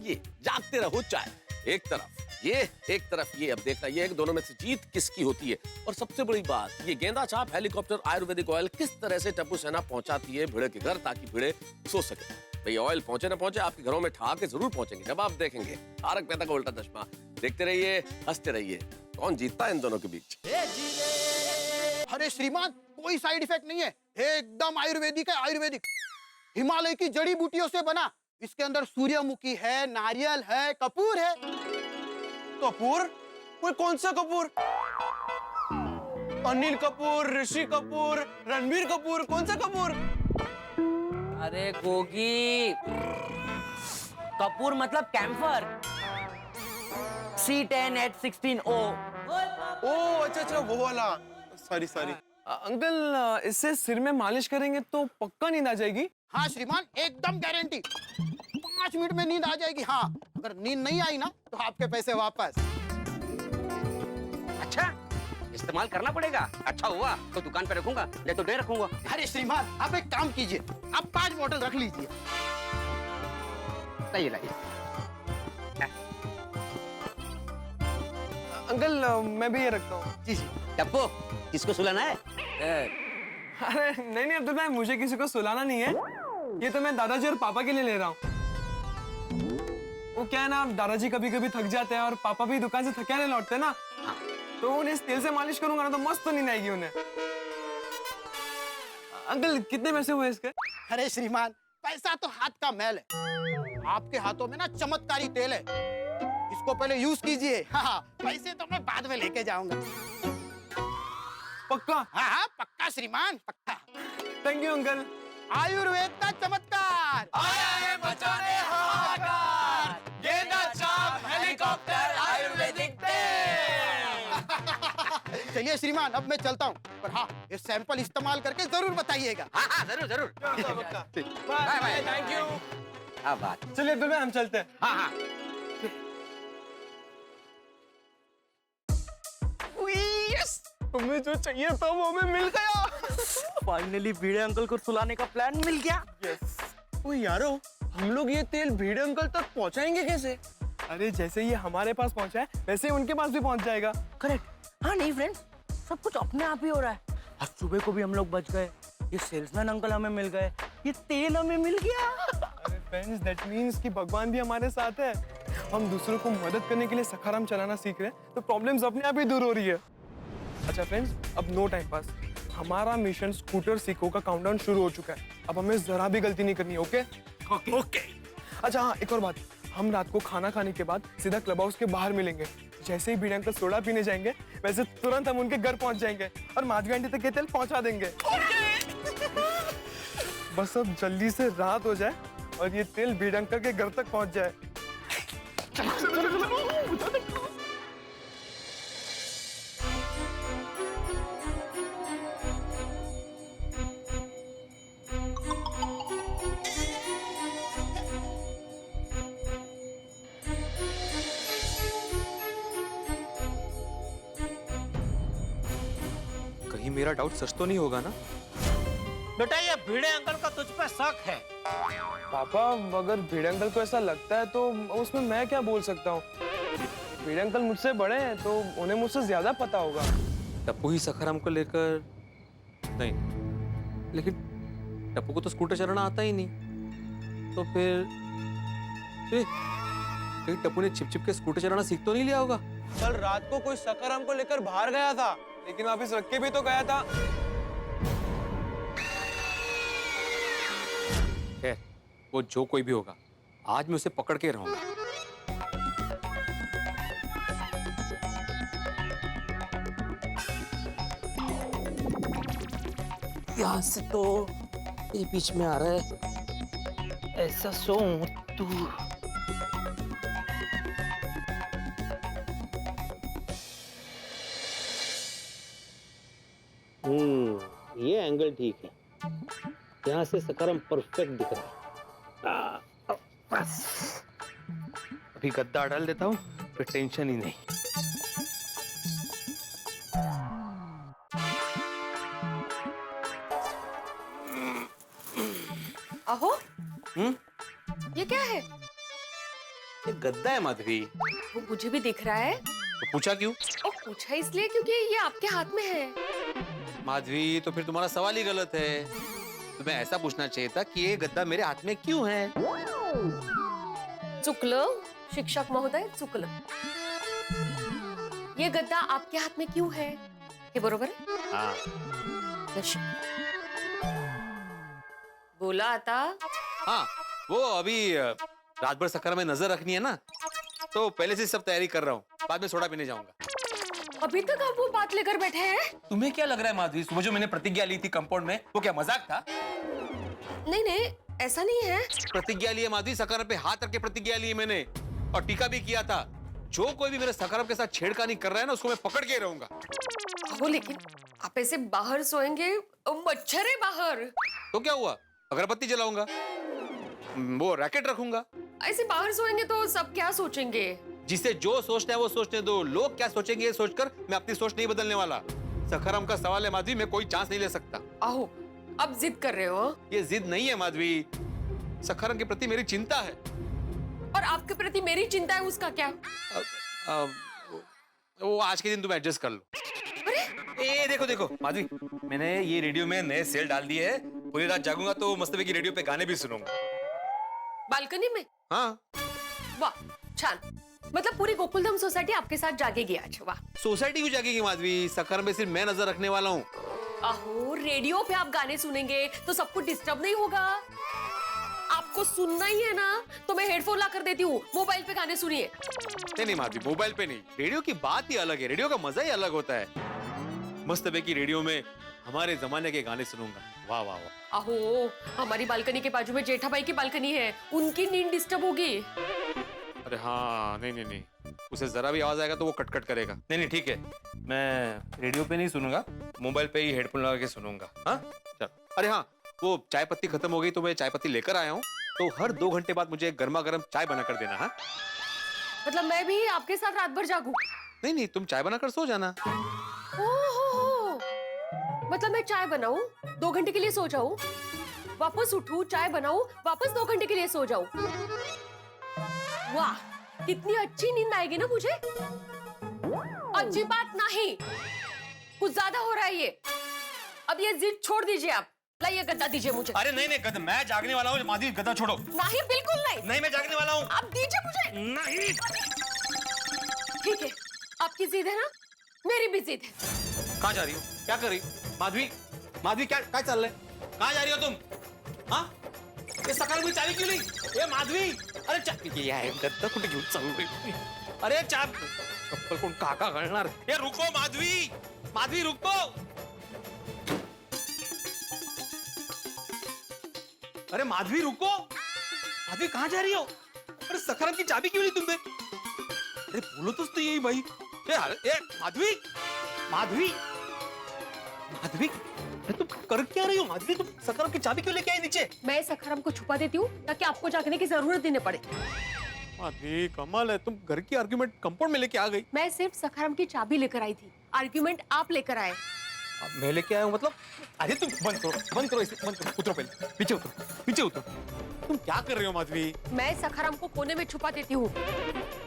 ये जागते रहो चाय, एक तरफ ये एक तरफ ये। अब देखना ये दोनों में से जीत किसकी होती है। और सबसे बड़ी बात, ये गेंदा छाप हेलीकॉप्टर आयुर्वेदिक ऑयल किस तरह से टप्पू सेना पहुंचाती है भिड़े के घर, ताकि भिड़े सो सके। भाई ऑयल पहुंचे ना पहुंचे, आपके घरों में ठहाके जरूर पहुंचेंगे जब आप देखेंगे तारक मेहता का उल्टा चश्मा। देखते रहिए, हंसते रहिए। कौन जीतता है इन दोनों के बीच? अरे श्रीमान, कोई साइड इफेक्ट नहीं है, एकदम आयुर्वेदिक है, आयुर्वेदिक। हिमालय की जड़ी बूटियों से बना। इसके अंदर सूर्यमुखी है, नारियल है, कपूर है। कपूर? कोई कौन सा कपूर? अनिल कपूर, ऋषि कपूर, रणबीर कपूर, कौन सा कपूर? अरे गोगी, कपूर मतलब कैंफर। C10H16O। ओ अच्छा वो वाला। सॉरी अंकल, इससे सिर में मालिश करेंगे तो पक्का नींद आ जाएगी? हाँ श्रीमान, एकदम गारंटी। 5 मिनट में नींद आ जाएगी। हाँ, अगर नींद नहीं आई ना तो आपके पैसे वापस। अच्छा, इस्तेमाल करना पड़ेगा। अच्छा हुआ तो दुकान पे रखूंगा, नहीं तो डे रखूंगा। अरे श्रीमान, आप एक काम कीजिए, आप 5 बोतल रख लीजिए। लाइए। अंकल मैं भी ये रखता हूँ। जी। टप्पू, किसको सुलाना है? अरे नहीं अब्दुल भाई, मुझे किसी को सुलाना नहीं है। ये तो मैं दादाजी और पापा के लिए ले रहा हूँ। वो क्या है ना, दादाजी कभी कभी थक जाते हैं और पापा भी दुकान से थके नहीं लौटते ना, तो उन्हें इस तेल से मालिश करूंगा ना तो मस्त तो नींद आएगी उन्हें। अंकल कितने पैसे हुए इसके? अरे श्रीमान, पैसा तो हाथ का मैल है। आपके हाथों में ना चमत्कारी तेल है, इसको पहले यूज कीजिए। हाँ, पैसे तो मैं बाद में लेके जाऊंगा। पक्का? हाँ पक्का श्रीमान, पक्का। Thank you uncle. आयुर्वेद का चमत्कार आया है बचाने हाहाकार, गेंदा छाप हेलीकॉप्टर आयुर्वेदिक तेल। चलिए श्रीमान, अब मैं चलता हूँ, पर हाँ ये सैंपल इस्तेमाल करके जरूर बताइएगा। हाँ जरूर। Bye, thank you. क्या बात। चलिए अब्दुल भाई, हम चलते हैं। हाँ। तुम्हें जो चाहिए था वो हमें मिल गया। फाइनली भिड़े अंकल को सुलाने का प्लान मिल गया। यस। ओ यारो, हम लोग ये तेल भिड़े अंकल तक पहुंचाएंगे कैसे? अरे जैसे ये हमारे पास पहुंचा है, वैसे उनके पास भी पहुंच जाएगा। करेक्ट। हाँ नहीं फ्रेंड्स, सब कुछ अपने आप ही हो रहा है। आज सुबह को भी हम लोग बच गए, ये सेल्समैन अंकल हमें मिल गए, ये तेल हमें मिल गया। अरे फ्रेंड्स, दैट मींस कि भगवान भी हमारे साथ है। हम दूसरों को मदद करने के लिए सखाराम चलाना सीख रहे हैं, तो प्रॉब्लम्स अपने आप ही दूर हो रही है। अच्छा फ्रेंड्स, अब नो टाइम पास। हमारा मिशन स्कूटर सीखो का काउंटडाउन शुरू हो चुका है। अब हमें जरा भी गलती नहीं करनी है। ओके। अच्छा हाँ, एक और बात, हम रात को खाना खाने के बाद सीधा क्लब हाउस के बाहर मिलेंगे। जैसे ही भिड़े अंकल सोडा पीने जाएंगे, वैसे तुरंत हम उनके घर पहुंच जाएंगे और माधवी आंटी तक ये तेल पहुंचा देंगे। बस अब जल्दी से रात हो जाए और ये तेल भिड़े अंकल के घर तक पहुंच जाए। कहीं मेरा डाउट सच तो नहीं होगा ना? बेटा ये भिड़े अंकल का तुझ पे शक है। पापा, अगर भिड़े अंकल को ऐसा लगता है तो उसमें मैं क्या बोल सकता हूँ? भिड़े अंकल मुझसे बड़े हैं तो उन्हें मुझसे ज्यादा पता होगा। टप्पू ही सखाराम को लेकर नहीं, लेकिन टप्पू को तो स्कूटर चलाना आता ही नहीं, तो फिर कहीं टप्पू ने छिप छिप के स्कूटर चलाना सीख तो नहीं लिया होगा? कल रात को कोई सखाराम को लेकर बाहर गया था, लेकिन वापिस रख के भी तो गया था। खैर, वो जो कोई भी होगा, आज मैं उसे पकड़ के रहूंगा। यहाँ से तो ये बीच में आ रहा है, ऐसा सो तू। ये एंगल ठीक है, यहाँ से सकारम परफेक्ट दिख रहा है। बस अभी गद्दा डाल देता हूँ, फिर टेंशन ही नहीं। अहो, ये क्या है? ये गद्दा है माधवी। वो मुझे भी दिख रहा है। तो पूछा क्यों? ओ, पूछा इसलिए क्योंकि ये आपके हाथ में है। माधवी, तो फिर तुम्हारा सवाल ही गलत है। तुम्हें ऐसा पूछना चाहिए था कि ये गद्दा मेरे हाथ में क्यों है। चुकलं, शिक्षक महोदय, चुकलं। ये गद्दा आपके हाथ में क्यों है? ये बरोबर है? हाँ। बोला आता। हाँ, वो अभी रात भर सकर में नजर रखनी है ना, तो पहले से सब तैयारी कर रहा हूँ। बाद में सोडा पीने जाऊंगा। अभी तक आप वो बात लेकर बैठे हैं? तुम्हें क्या लग रहा है माधवी, सुबह जो मैंने प्रतिज्ञा ली थी कंपाउंड में, वो क्या मजाक था? नहीं नहीं, ऐसा नहीं है। प्रतिज्ञा ली है माधवी, सकर पे हाथ रख के प्रतिज्ञा ली है मैंने, और टीका भी किया था। जो कोई भी मेरे सकर के साथ छेड़खानी कर रहा है ना, उसको मैं पकड़ के रहूंगा। वो लेकिन आप ऐसे बाहर सोएंगे, मच्छर है बाहर। तो क्या हुआ, अगरबत्ती जलाऊंगा, वो रैकेट रखूंगा। ऐसे बाहर सोएंगे तो सब क्या सोचेंगे? जिसे जो सोचना है वो सोचने दो, लोग क्या सोचेंगे ये सोचकर मैं अपनी सोच नहीं बदलने वाला। सखरम का सवाल है माधवी, मैं कोई चांस नहीं ले सकता। आहो, अब जिद कर रहे हो? ये जिद नहीं है माधवी, सखरम के प्रति मेरी चिंता है। और आपके प्रति मेरी चिंता है, उसका क्या? वो आज के दिन तुम एडजस्ट कर लो। ए देखो देखो माधवी, मैंने ये रेडियो में नए सेल डाल दिए है। पूरी रात जागूंगा तो मस्तबे की रेडियो पे गाने भी सुनूंगा। बालकनी में? हाँ। वाह, छान। मतलब पूरी गोकुलधाम सोसाइटी आपके साथ जागेगी आज। वाह। सोसाइटी क्यों जागेगी माधवी, सकर में सिर्फ मैं नजर रखने वाला हूँ। आहो, रेडियो पे आप गाने सुनेंगे तो सबको डिस्टर्ब नहीं होगा? आपको सुनना ही है ना, तो मैं हेडफोन ला कर देती हूँ, मोबाइल पे गाने सुनिए। नहीं माधवी, मोबाइल पे नहीं, रेडियो की बात ही अलग है, रेडियो का मजा ही अलग होता है। मस्तबे की रेडियो में हमारे जमाने के गाने सुनूंगा। वाह वाह वाह। आहो, हमारी बालकनी के बाजू में जेठा भाई की बालकनी है, उनकी नींद डिस्टर्ब होगी। अरे हाँ, नहीं, उसे जरा भी आवाज आएगा तो वो कटकट करेगा। नहीं ठीक है, मैं रेडियो पे नहीं सुनूंगा, मोबाइल पे ही हेडफोन लगा के सुनूंगा। हाँ चल। अरे हाँ, वो चाय पत्ती खत्म हो गई तो मैं चाय पत्ती लेकर आया हूँ, तो हर 2 घंटे बाद मुझे गर्मा गर्म चाय बना कर देना। हाँ, मतलब मैं भी आपके साथ रात भर जागूं? नहीं, तुम चाय बनाकर सो जाना। ओहो, मतलब मैं चाय बनाऊं, 2 घंटे के लिए सो जाऊं, वापस उठूं, चाय बनाऊं, वापस 2 घंटे के लिए सो जाऊं। वाह, कितनी अच्छी नींद आएगी ना मुझे। अच्छी बात नहीं, कुछ ज्यादा हो रहा है ये। अब ये जिद छोड़ दीजिए आप, लाइए गद्दा दीजिए मुझे। अरे नहीं गद्दा, मैं जागने वाला हूँ माधवी, गद्दा छोड़ो। नहीं, बिल्कुल नहीं। नहीं, मैं जागने वाला हूँ। आप दीजिए मुझे। नहीं। ठीक है, आपकी जिद है ना, मेरी भी जिद है। कहाँ जा रही हो, क्या कर रही हो माधवी, क्या चल रहा है, कहाँ जा रही हो तुम? हाँ, ये सकाळ में चाबी क्यों नहीं? ये माधवी, अरे चाबी आहे, गद्दा कुठे घेऊन चाललोय? अरे चप्पल कोण काका घालणार? ये रुको माधवी रुको। अरे माधवी रुको, माधवी कहाँ जा रही हो? अरे सखाराम की चाबी क्यों नहीं तुम पे? अरे बोलो तो यही भाई। ए माधवी, तुम कर क्या रही हो माधवी? तुम सखाराम की चाबी क्यों लेके आई नीचे? मैं सखाराम को छुपा देती हूँ ताकि आपको जागने की जरूरत ही न पड़े। माधवी कमाल है, तुम घर की आर्गुमेंट कंपाउंड में लेके आ गई। मैं सिर्फ सखाराम की चाबी लेकर आई थी, आर्गुमेंट आप लेकर आए। अब मैं लेके आया हूँ मतलब? अरे तुम बंद करो इसे, उतरो पहले, पीछे उतरो। तुम क्या कर रहे हो माधवी? मैं सखाराम को कोने में छुपा देती हूँ,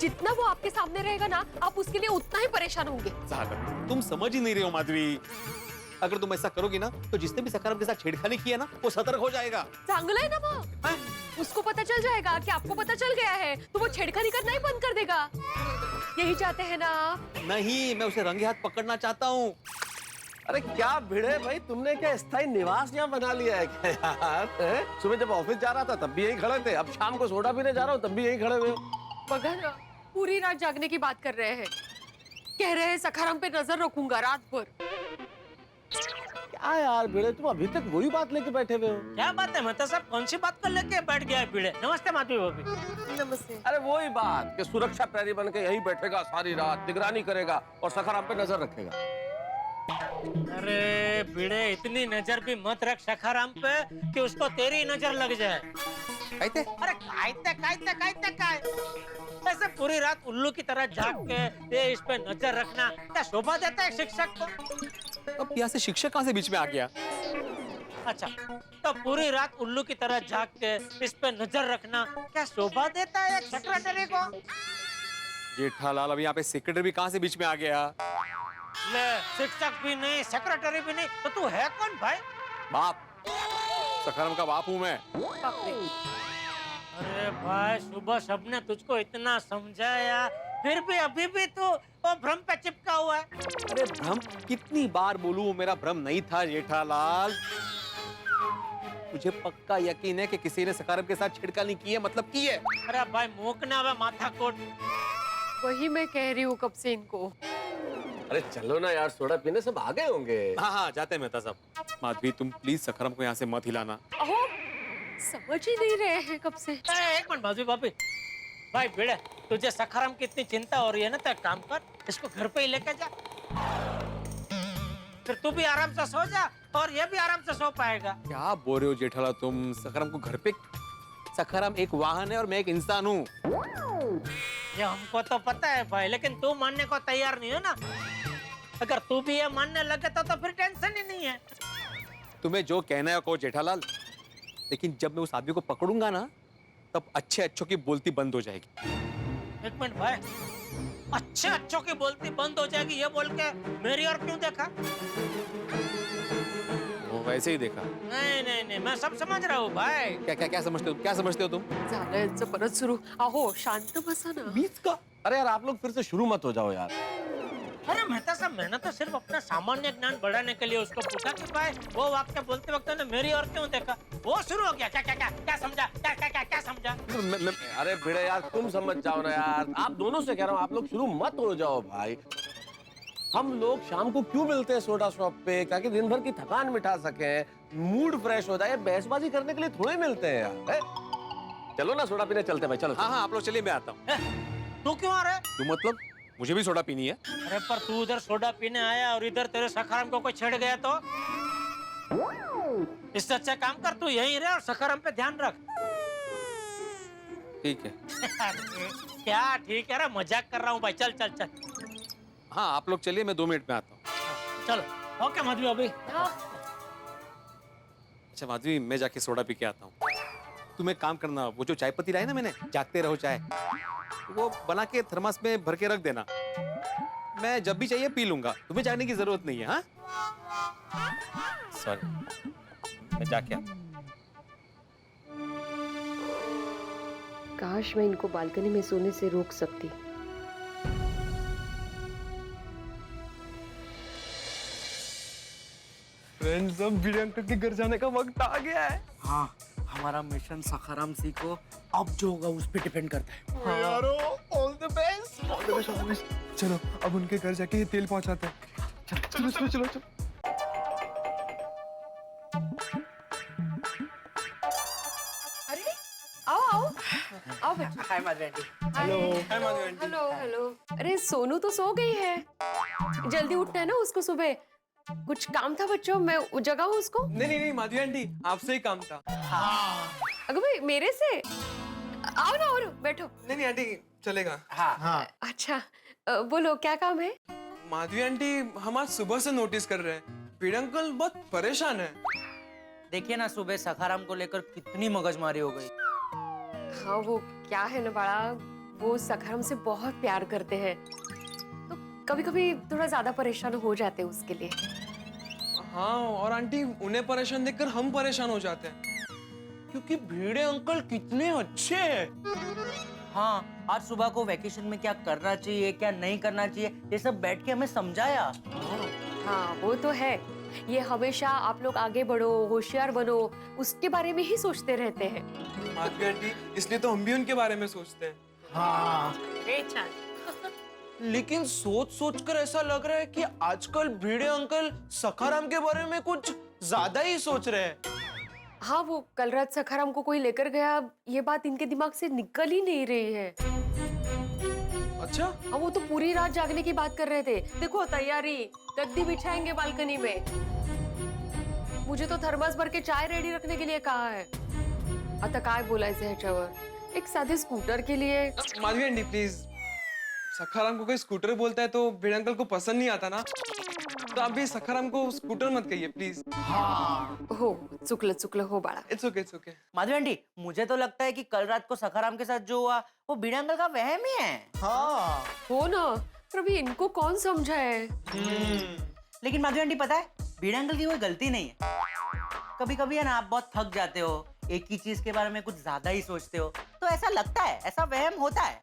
जितना वो आपके सामने रहेगा ना, आप उसके लिए उतना ही परेशान होंगे। तुम समझ ही नहीं रहे हो माधवी। अगर तुम ऐसा करोगी ना, तो जिसने भी सखाराम के साथ छेड़खानी की है ना, वो सतर्क हो जाएगा। चांगला है ना वो, उसको पता चल जाएगा कि आपको पता चल गया है, तो वो छेड़खानी करना ही बंद कर देगा। यही चाहते हैं ना? नहीं, मैं उसे रंगे हाथ पकड़ना चाहता हूँ। अरे क्या भिड़े भाई, तुमने क्या स्थायी निवास यहाँ बना लिया है क्या यार? सुबह जब ऑफिस जा रहा था तब भी यही खड़े थे, अब शाम को सोडा पीने जा रहा हूँ तब भी यही खड़े हुए हो। मगर पूरी रात जागने की बात कर रहे हैं, कह रहे हैं सखाराम पे नजर रखूंगा रात भर। क्या यार भिड़े, तुम अभी तक वही बात लेके बैठे हुए हो? क्या बात है मतलब साहब, कौन सी बात को लेके बैठ गया है भिड़े? नमस्ते माधवी भाभी। नमस्ते। अरे वही बात कि सुरक्षा प्रहरी बन के यही बैठेगा सारी रात, निगरानी करेगा और सखाराम पे नजर रखेगा। अरे भिड़े, इतनी नजर भी मत रख सखाराम पे कि उसको तेरी नजर लग जाए। कहते? अरे काय ऐसे पूरी रात उल्लू की तरह जाग के ये इस पे नजर रखना क्या शोभा देता है शिक्षक को? अब यहाँ से शिक्षक कहाँ से बीच में आ गया? अच्छा, तो पूरी रात उल्लू की तरह जाग के इस पे नजर रखना क्या शोभा देता है एक सेक्रेटरी को? जेठालाल, अब यहाँ पे सेक्रेटरी भी कहाँ से बीच में आ गया? ले, शिक्षक भी नहीं, सेक्रेटरी भी नहीं, तो तू है कौन भाई? बाप, सखाराम का बाप हूँ मैं। अरे भाई, सुबह सबने तुझको इतना समझाया, फिर भी अभी भी तू वो भ्रम पे चिपका हुआ है। अरे भ्रम कितनी बार बोलूं, वो मेरा भ्रम नहीं था जेठालाल। मुझे पक्का यकीन है कि किसी ने सखाराम के साथ छेड़खानी की है, मतलब की है। अरे भाई मुकना वे माथा कोट। वही मैं कह रही हूँ कब से इनको। अरे चलो ना यार, सोडा पीने सब आ गए होंगे। हाँ हाँ, जाते हैं मेहता साहब। माधवी, तुम प्लीज सखाराम को यहाँ से मत हिलाना। अहो, समझ ही नहीं रहे हैं कब से। एक मिनट माधवी भाभी, भाई भिड़े, तुझे सखाराम की इतनी चिंता हो रही है ना, तो एक काम कर, इसको घर पे ही लेके जा, फिर तू भी आराम से सो जा और ये भी आराम से सो पाएगा। क्या बोल रहे हो जेठालाल तुम? सखाराम को घर पे? सखाराम एक वाहन है और मैं एक इंसान हूँ। ये हमको तो पता है भाई, लेकिन तू मानने को तैयार नहीं है ना। अगर तू भी ये मानने लगे तो फिर टेंशन ही नहीं है। तुम्हें जो कहना है कहो जेठालाल, लेकिन जब मैं उस आदमी को पकड़ूंगा ना, तब अच्छे अच्छों की बोलती बंद हो जाएगी। एक मिनट भाई, अच्छे अच्छों की बोलती बंद हो जाएगी ये बोल के मेरी और क्यों देखा? वो वैसे ही देखा। नहीं नहीं नहीं, मैं सब समझ रहा हूँ भाई। क्या समझते हो? क्या समझते हो तुम? झालं यांचं परत सुरू। अहो, शांत बसा ना। बीच का? अरे यार आप लोग फिर से शुरू मत हो जाओ यार। अरे मेहता साहब, मैंने तो सिर्फ अपना सामान्य ज्ञान बढ़ाने के लिए उसको पूछा कि भाई वो वाक्य बोलते वक्त ने मेरी और क्यों देखा? वो शुरू हो गया क्या समझा? क्या समझा? अरे भिड़े यार, तुम समझ जाओ ना यार, आप दोनों से कह रहा हूँ, आप लोग शुरू मत हो जाओ भाई। हम लोग शाम को क्यों मिलते हैं सोडा शॉप पे? ताकि दिन भर की थकान मिटा सके, मूड फ्रेश हो जाए। बहसबाजी करने के लिए थोड़े मिलते हैं यार। चलो ना सोडा पीने चलते हैं भाई, चलो। हाँ आप लोग चलिए, मैं आता हूँ। तू क्यों आ रहा है? तू मतलब? मुझे भी सोडा पीनी है। अरे पर तू उधर सोडा पीने आया और इधर तेरे सखाराम को कोई छेड़ गया तो? इससे अच्छा काम कर, तू यहीं रहे और सखाराम पे ध्यान रख। ठीक है। क्या ठीक है? अरे मजाक कर रहा हूँ भाई, चल चल चल। हाँ आप लोग चलिए, मैं 2 मिनट में आता हूँ। चलो। ओके माधवी अभी। अच्छा माधवी, मैं जाके सोडा पी के आता हूँ। तुम एक काम करना, वो जो चाय पत्ती लाई ना मैंने, जागते रहो चाय, वो बना के थर्मस में भर के रख देना। मैं जब भी चाहिए पी लूंगा, तुम्हें जागने की जरूरत नहीं है। हाँ सॉरी, मैं जाके आता हूं। काश मैं इनको बालकनी में सोने से रोक सकती। फ्रेंड्स, अब भिड़े अंकल के घर जाने का वक्त आ गया है। हाँ, हमारा मिशन सखाराम सी को अब जो होगा उस पे डिपेंड करता है। यारो, all the best, all the best, all the best. चलो अब उनके घर जाके ये तेल पहुंचाते हैं। चलो चलो चलो चलो। अरे आओ आओ आओ बच्चे। हाय माधवी आंटी। हेलो। हाय माधवी आंटी। Hello hello. अरे सोनू तो सो गई है, जल्दी उठना है ना उसको सुबह। कुछ काम था बच्चों, मैं जगाऊं उसको? नहीं माधवी आंटी, आपसे ही काम था। अगर भाई मेरे से? आओ ना और बैठो। नहीं आंटी, चलेगा। हाँ। अच्छा बोलो क्या काम है? माधवी आंटी, हम आज सुबह से नोटिस कर रहे हैं, भिड़े अंकल बहुत परेशान है। देखिए ना, सुबह सखाराम को लेकर कितनी मगजमारी हो गई। हाँ वो क्या है ना बड़ा, वो सखाराम से बहुत प्यार करते हैं, तो कभी कभी थोड़ा ज्यादा परेशान हो जाते हैं उसके लिए। हाँ और आंटी, उन्हें परेशान देखकर हम परेशान हो जाते हैं, क्योंकि भिड़े अंकल कितने अच्छे हैं। हाँ, आज सुबह को वैकेशन में क्या करना चाहिए, क्या नहीं करना चाहिए, ये सब बैठ के हमें समझाया। हाँ वो तो है, ये हमेशा आप लोग आगे बढ़ो, होशियार बनो, उसके बारे में ही सोचते रहते हैं। माधवी आंटी, इसलिए तो हम भी उनके बारे में सोचते हैं। हाँ। लेकिन सोच सोच कर ऐसा लग रहा है कि आजकल भिड़े अंकल सखाराम के बारे में कुछ ज्यादा ही सोच रहे हैं। हाँ, वो कल रात सखाराम को कोई लेकर गया, ये बात इनके दिमाग से निकल ही नहीं रही है। अच्छा? हाँ, वो तो पूरी रात जागने की बात कर रहे थे। देखो तैयारी, गद्दी बिछाएंगे बालकनी में। मुझे तो थर्मस भर के चाय रेडी रखने के लिए कहा है। आता काय बोलायचं ह्याच्यावर? एक साधे स्कूटर के लिए। माधवी आंटी प्लीज, सखाराम को कोई स्कूटर बोलता है तो भिड़े अंकल को पसंद नहीं आता ना, तो आप भी सखाराम को स्कूटर मत कहिए प्लीज। हो, चुकलं हो बाळा। It's okay, it's okay. Madhavi aunty, मुझे तो लगता है कि कल रात को सखाराम के साथ जो हुआ वो भिड़े अंकल का वहम ही है। हाँ, हो ना, पर अभी इनको कौन समझाए? लेकिन माधवी आंटी पता है, भिड़े अंकल की कोई गलती नहीं है। कभी कभी है ना, आप बहुत थक जाते हो, एक ही चीज के बारे में कुछ ज्यादा ही सोचते हो, तो ऐसा लगता है, ऐसा वहम होता है।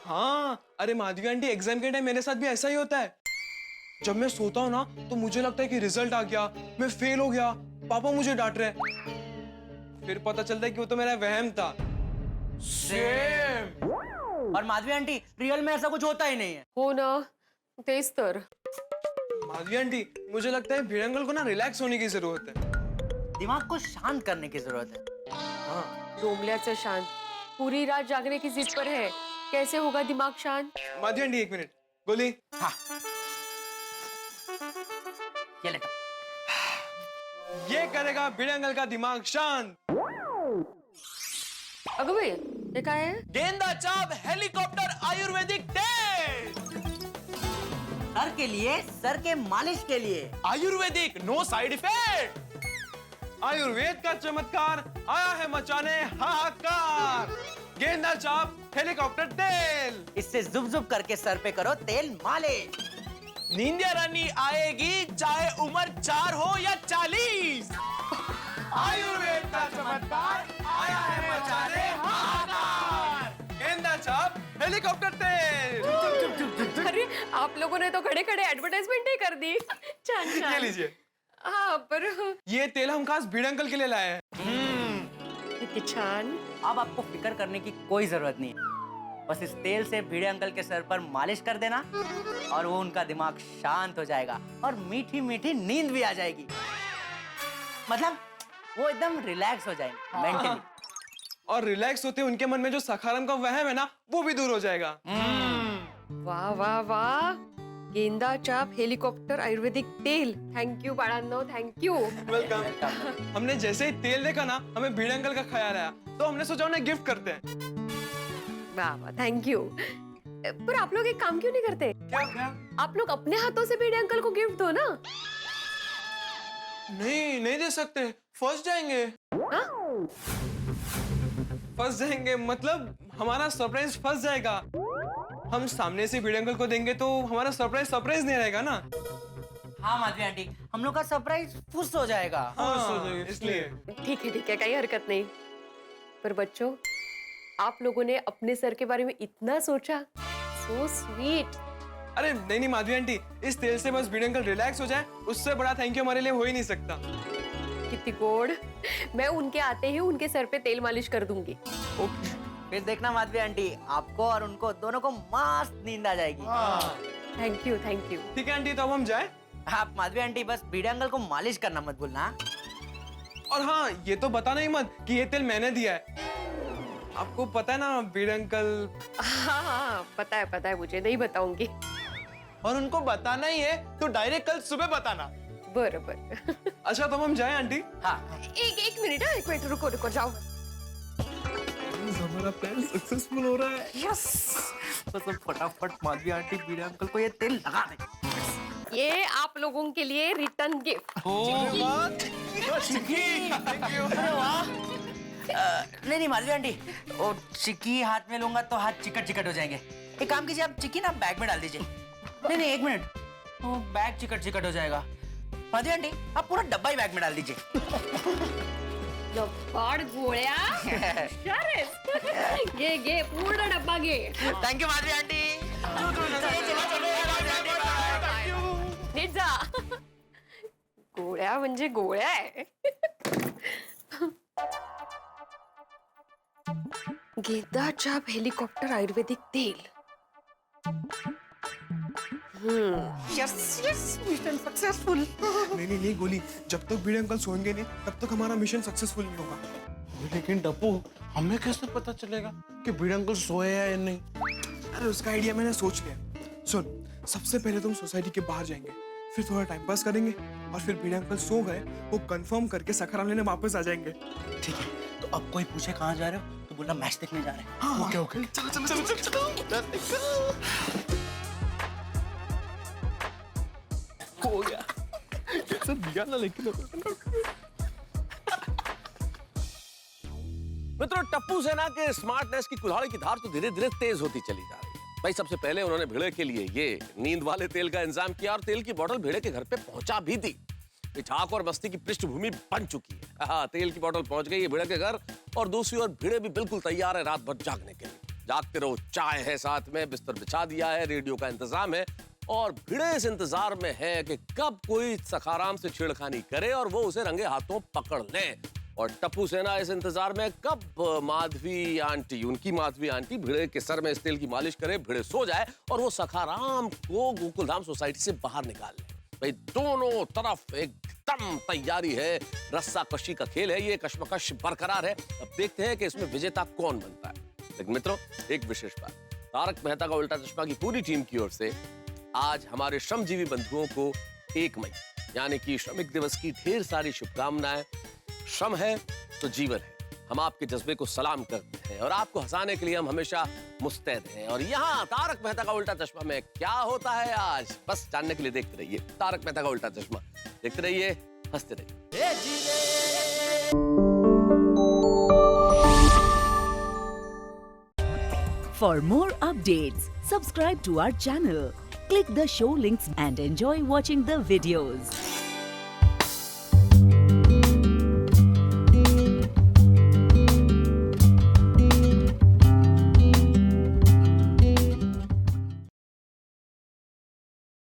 हाँ, अरे माधवी आंटी, एग्जाम के टाइम मेरे साथ भी ऐसा ही होता है। जब मैं सोता हूँ ना तो मुझे लगता है कि रिजल्ट आ गया, मैं फेल हो गया, पापा मुझे डांट रहे हैं। फिर पता चलता है कि वो तो मेरा वहम था। सेम। और माधवी आंटी, रियल में ऐसा कुछ होता ही नहीं है। हो ना, तेज तर। माधवी आंटी, मुझे लगता है भिड़े अंकल को ना रिलैक्स होने की जरूरत है। दिमाग को शांत करने की जरूरत है। हाँ। डोमल्याचं शांत, पूरी रात जागने की जिद पर है, कैसे होगा दिमाग शांत? माधवी आंटी, एक मिनट, गोली। हाँ। ये ले। ये करेगा भिड़े अंकल का दिमाग शांत। अगं बाई, हे काय आहे? गेंदा चाप हेलीकॉप्टर आयुर्वेदिक तेल। सर के लिए, सर के मालिश के लिए। Ayurvedic, no side effect. Ayurveda का चमत्कार आया है मचाने हाहाकार। गेंदा चाप हेलीकॉप्टर तेल, इससे जुब जुब करके सर पे करो तेल मालिश। नींदिया रानी आएगी चाहे उम्र 4 हो या 40। आयुर्वेद का चमत्कार आया है मचाने हाहाकार। गेंदा चाप हेलीकॉप्टर तेल। अरे, आप लोगों ने तो खड़े खड़े एडवर्टाइजमेंट ही कर दी। छान ये छान। लीजिए। हाँ, पर ये तेल हम खास भिड़े अंकल के लिए लाए हैं। किती छान। अब आपको फिक्र करने की कोई जरूरत नहीं है। बस इस तेल से भिड़े अंकल के सर पर मालिश कर देना और वो उनका दिमाग शांत हो जाएगा और मीठी मीठी नींद भी आ जाएगी। मतलब वो एकदम रिलैक्स हो जाएंगे मेंटली। और रिलैक्स होते उनके मन में जो सखाराम का वहम है ना, वो भी दूर हो जाएगा। वाह वाह वाह, गेंदा चाप हेलीकॉप्टर आयुर्वेदिक तेल। थँक यू बाळांनो, थँक यू। वेलकम। हमने जैसे ही तेल देखा ना, हमें भिड़े अंकल का ख्याल आया, तो हमने सोचा उन्हें गिफ्ट करते हैं। वाह वाह, थैंक यू। पर आप लोग एक काम क्यों नहीं करते? क्या? आप लोग अपने हाथों से भिड़े अंकल को गिफ्ट दो ना। नहीं दे सकते, फंस जाएंगे। हाँ? फंस जाएंगे मतलब हमारा सरप्राइज फंस जाएगा। हम सामने से भिड़े अंकल को देंगे तो हमारा सरप्राइज नहीं रहेगा ना। हाँ माधवी आंटी, हम लोग का सरप्राइज फुस हो जाएगा। हाँ, इसलिए। ठीक है, कोई हरकत नहीं। पर बच्चों, आप लोगों ने अपने सर के बारे में इतना सोचा। So sweet. अरे नहीं माधवी आंटी, इस तेल से बस भिड़े अंकल रिलैक्स हो जाए, उससे बड़ा थैंक यू हमारे लिए हो ही नहीं सकता। कितनी गोड। मैं उनके आते ही उनके सर पे तेल मालिश कर दूंगी। ओके। फिर देखना माधवी आंटी, आपको और उनको दोनों को मस्त नींद आ जाएगी। Thank you, thank you. ठीक है आंटी, तो अब हम जाए। आप माधवी आंटी बस भिड़े अंकल को मालिश करना मत भूलना। और हाँ, ये तो बताना ही मत कि ये तेल मैंने दिया है। आपको पता है ना भिड़े अंकल। हाँ, पता है, मुझे नहीं बताऊंगी। और उनको बताना ही है तो डायरेक्ट कल सुबह बताना। बरोबर। अच्छा, तो हम जाए आंटी। हाँ। एक मिनट, रुको जाओ। हमारा प्लान सक्सेसफुल हो रहा है। यस। तो सब फटाफट माधवी आंटी भिड़े अंकल को ये तेल लगा दे। ये आप लोगों के लिए रिटर्न गिफ्ट। नहीं माधवी आंटी, वो चिक्की हाथ में लूंगा तो हाथ चिकट हो जाएंगे। एक काम कीजिए, आप चिक्की ना बैग में डाल दीजिए। नहीं एक मिनट, वो बैग चिकट हो जाएगा। माधवी आंटी, आप पूरा डब्बा ही बैग में डाल दीजिए। लबाड गोळ्या। घे पूर्ण डब्बा घे। Thank you Madhavi aunty. नीट जा। गोळ्या म्हणजे गोळ्या आहे। गेंदा चाप हेलीकॉप्टर आयुर्वेदिक तेल। Yes yes mission successful. नहीं गोली, जब तक भिड़े अंकल सोएंगे नहीं तब तक हमारा मिशन सक्सेसफुल नहीं होगा। लेकिन टप्पू, हमें कैसे पता चलेगा कि भिड़े अंकल सोए हैं या नहीं? अरे उसका आइडिया मैंने सोच लिया। सुन, सबसे पहले तुम सोसाइटी के बाहर जाएंगे, फिर थोड़ा टाइम पास करेंगे और फिर भिड़े अंकल सो गए वो कंफर्म करके सखाराम लेने वापस आ जाएंगे। ठीक है, तो अब कोई पूछे कहाँ जा रहे हो तो बोलना मैच देखने जा रहे हैं। हाँ, ओके ओके, चलो चलो चलो चलो। हो गया, कैसे दिया ना लेकिन। मित्रों, टप्पू सेना के स्मार्टनेस की कुल्हाड़ी की धार तो धीरे धीरे तेज होती चली जा रही है। भाई, सबसे पहले उन्होंने भिड़े के लिए ये नींद वाले तेल का इंतजाम किया और तेल की बोतल भिड़े के घर पे पहुंचा भी दी। मिठाक और मस्ती की पृष्ठभूमि बन चुकी है। हाँ, तेल की बोतल पहुंच गई है भिड़े के घर और दूसरी ओर भिड़े भी बिल्कुल तैयार है रात भर जागने के लिए। जागते रहो, चाय है साथ में, बिस्तर बिछा दिया है, रेडियो का इंतजाम है और भिड़े इस इंतजार में है कि कब कोई सखाराम से छेड़खानी करे और वो उसे रंगे हाथों पकड़ ले। और टप्पू सेना इस इंतजार में कब माधवी आंटी, उनकी माधवी आंटी भिड़े के सर में इस तेल की मालिश करे, भिड़े सो जाए और वो सखाराम को गोकुलधाम सोसाइटी से बाहर निकाल ले। भाई, दोनों तरफ एकदम तैयारी है, रस्सा कशी का खेल है, ये कश्मकश बरकरार है। अब देखते हैं कि इसमें विजेता कौन बनता है। लेकिन मित्रों, एक विशेष बात, तारक मेहता का उल्टा चश्मा की पूरी टीम की ओर से आज हमारे श्रमजीवी बंधुओं को 1 मई यानी कि श्रमिक दिवस की ढेर सारी शुभकामनाएं। श्रम है तो जीवन है, हम आपके जज्बे को सलाम करते हैं और आपको हंसाने के लिए हम हमेशा मुस्तैद हैं। और यहाँ तारक मेहता का उल्टा चश्मा में क्या होता है आज, बस जानने के लिए देखते रहिए तारक मेहता का उल्टा चश्मा। देखते रहिए, हंसते रहिए। For more updates, subscribe to our channel, click the show links and enjoy watching the videos.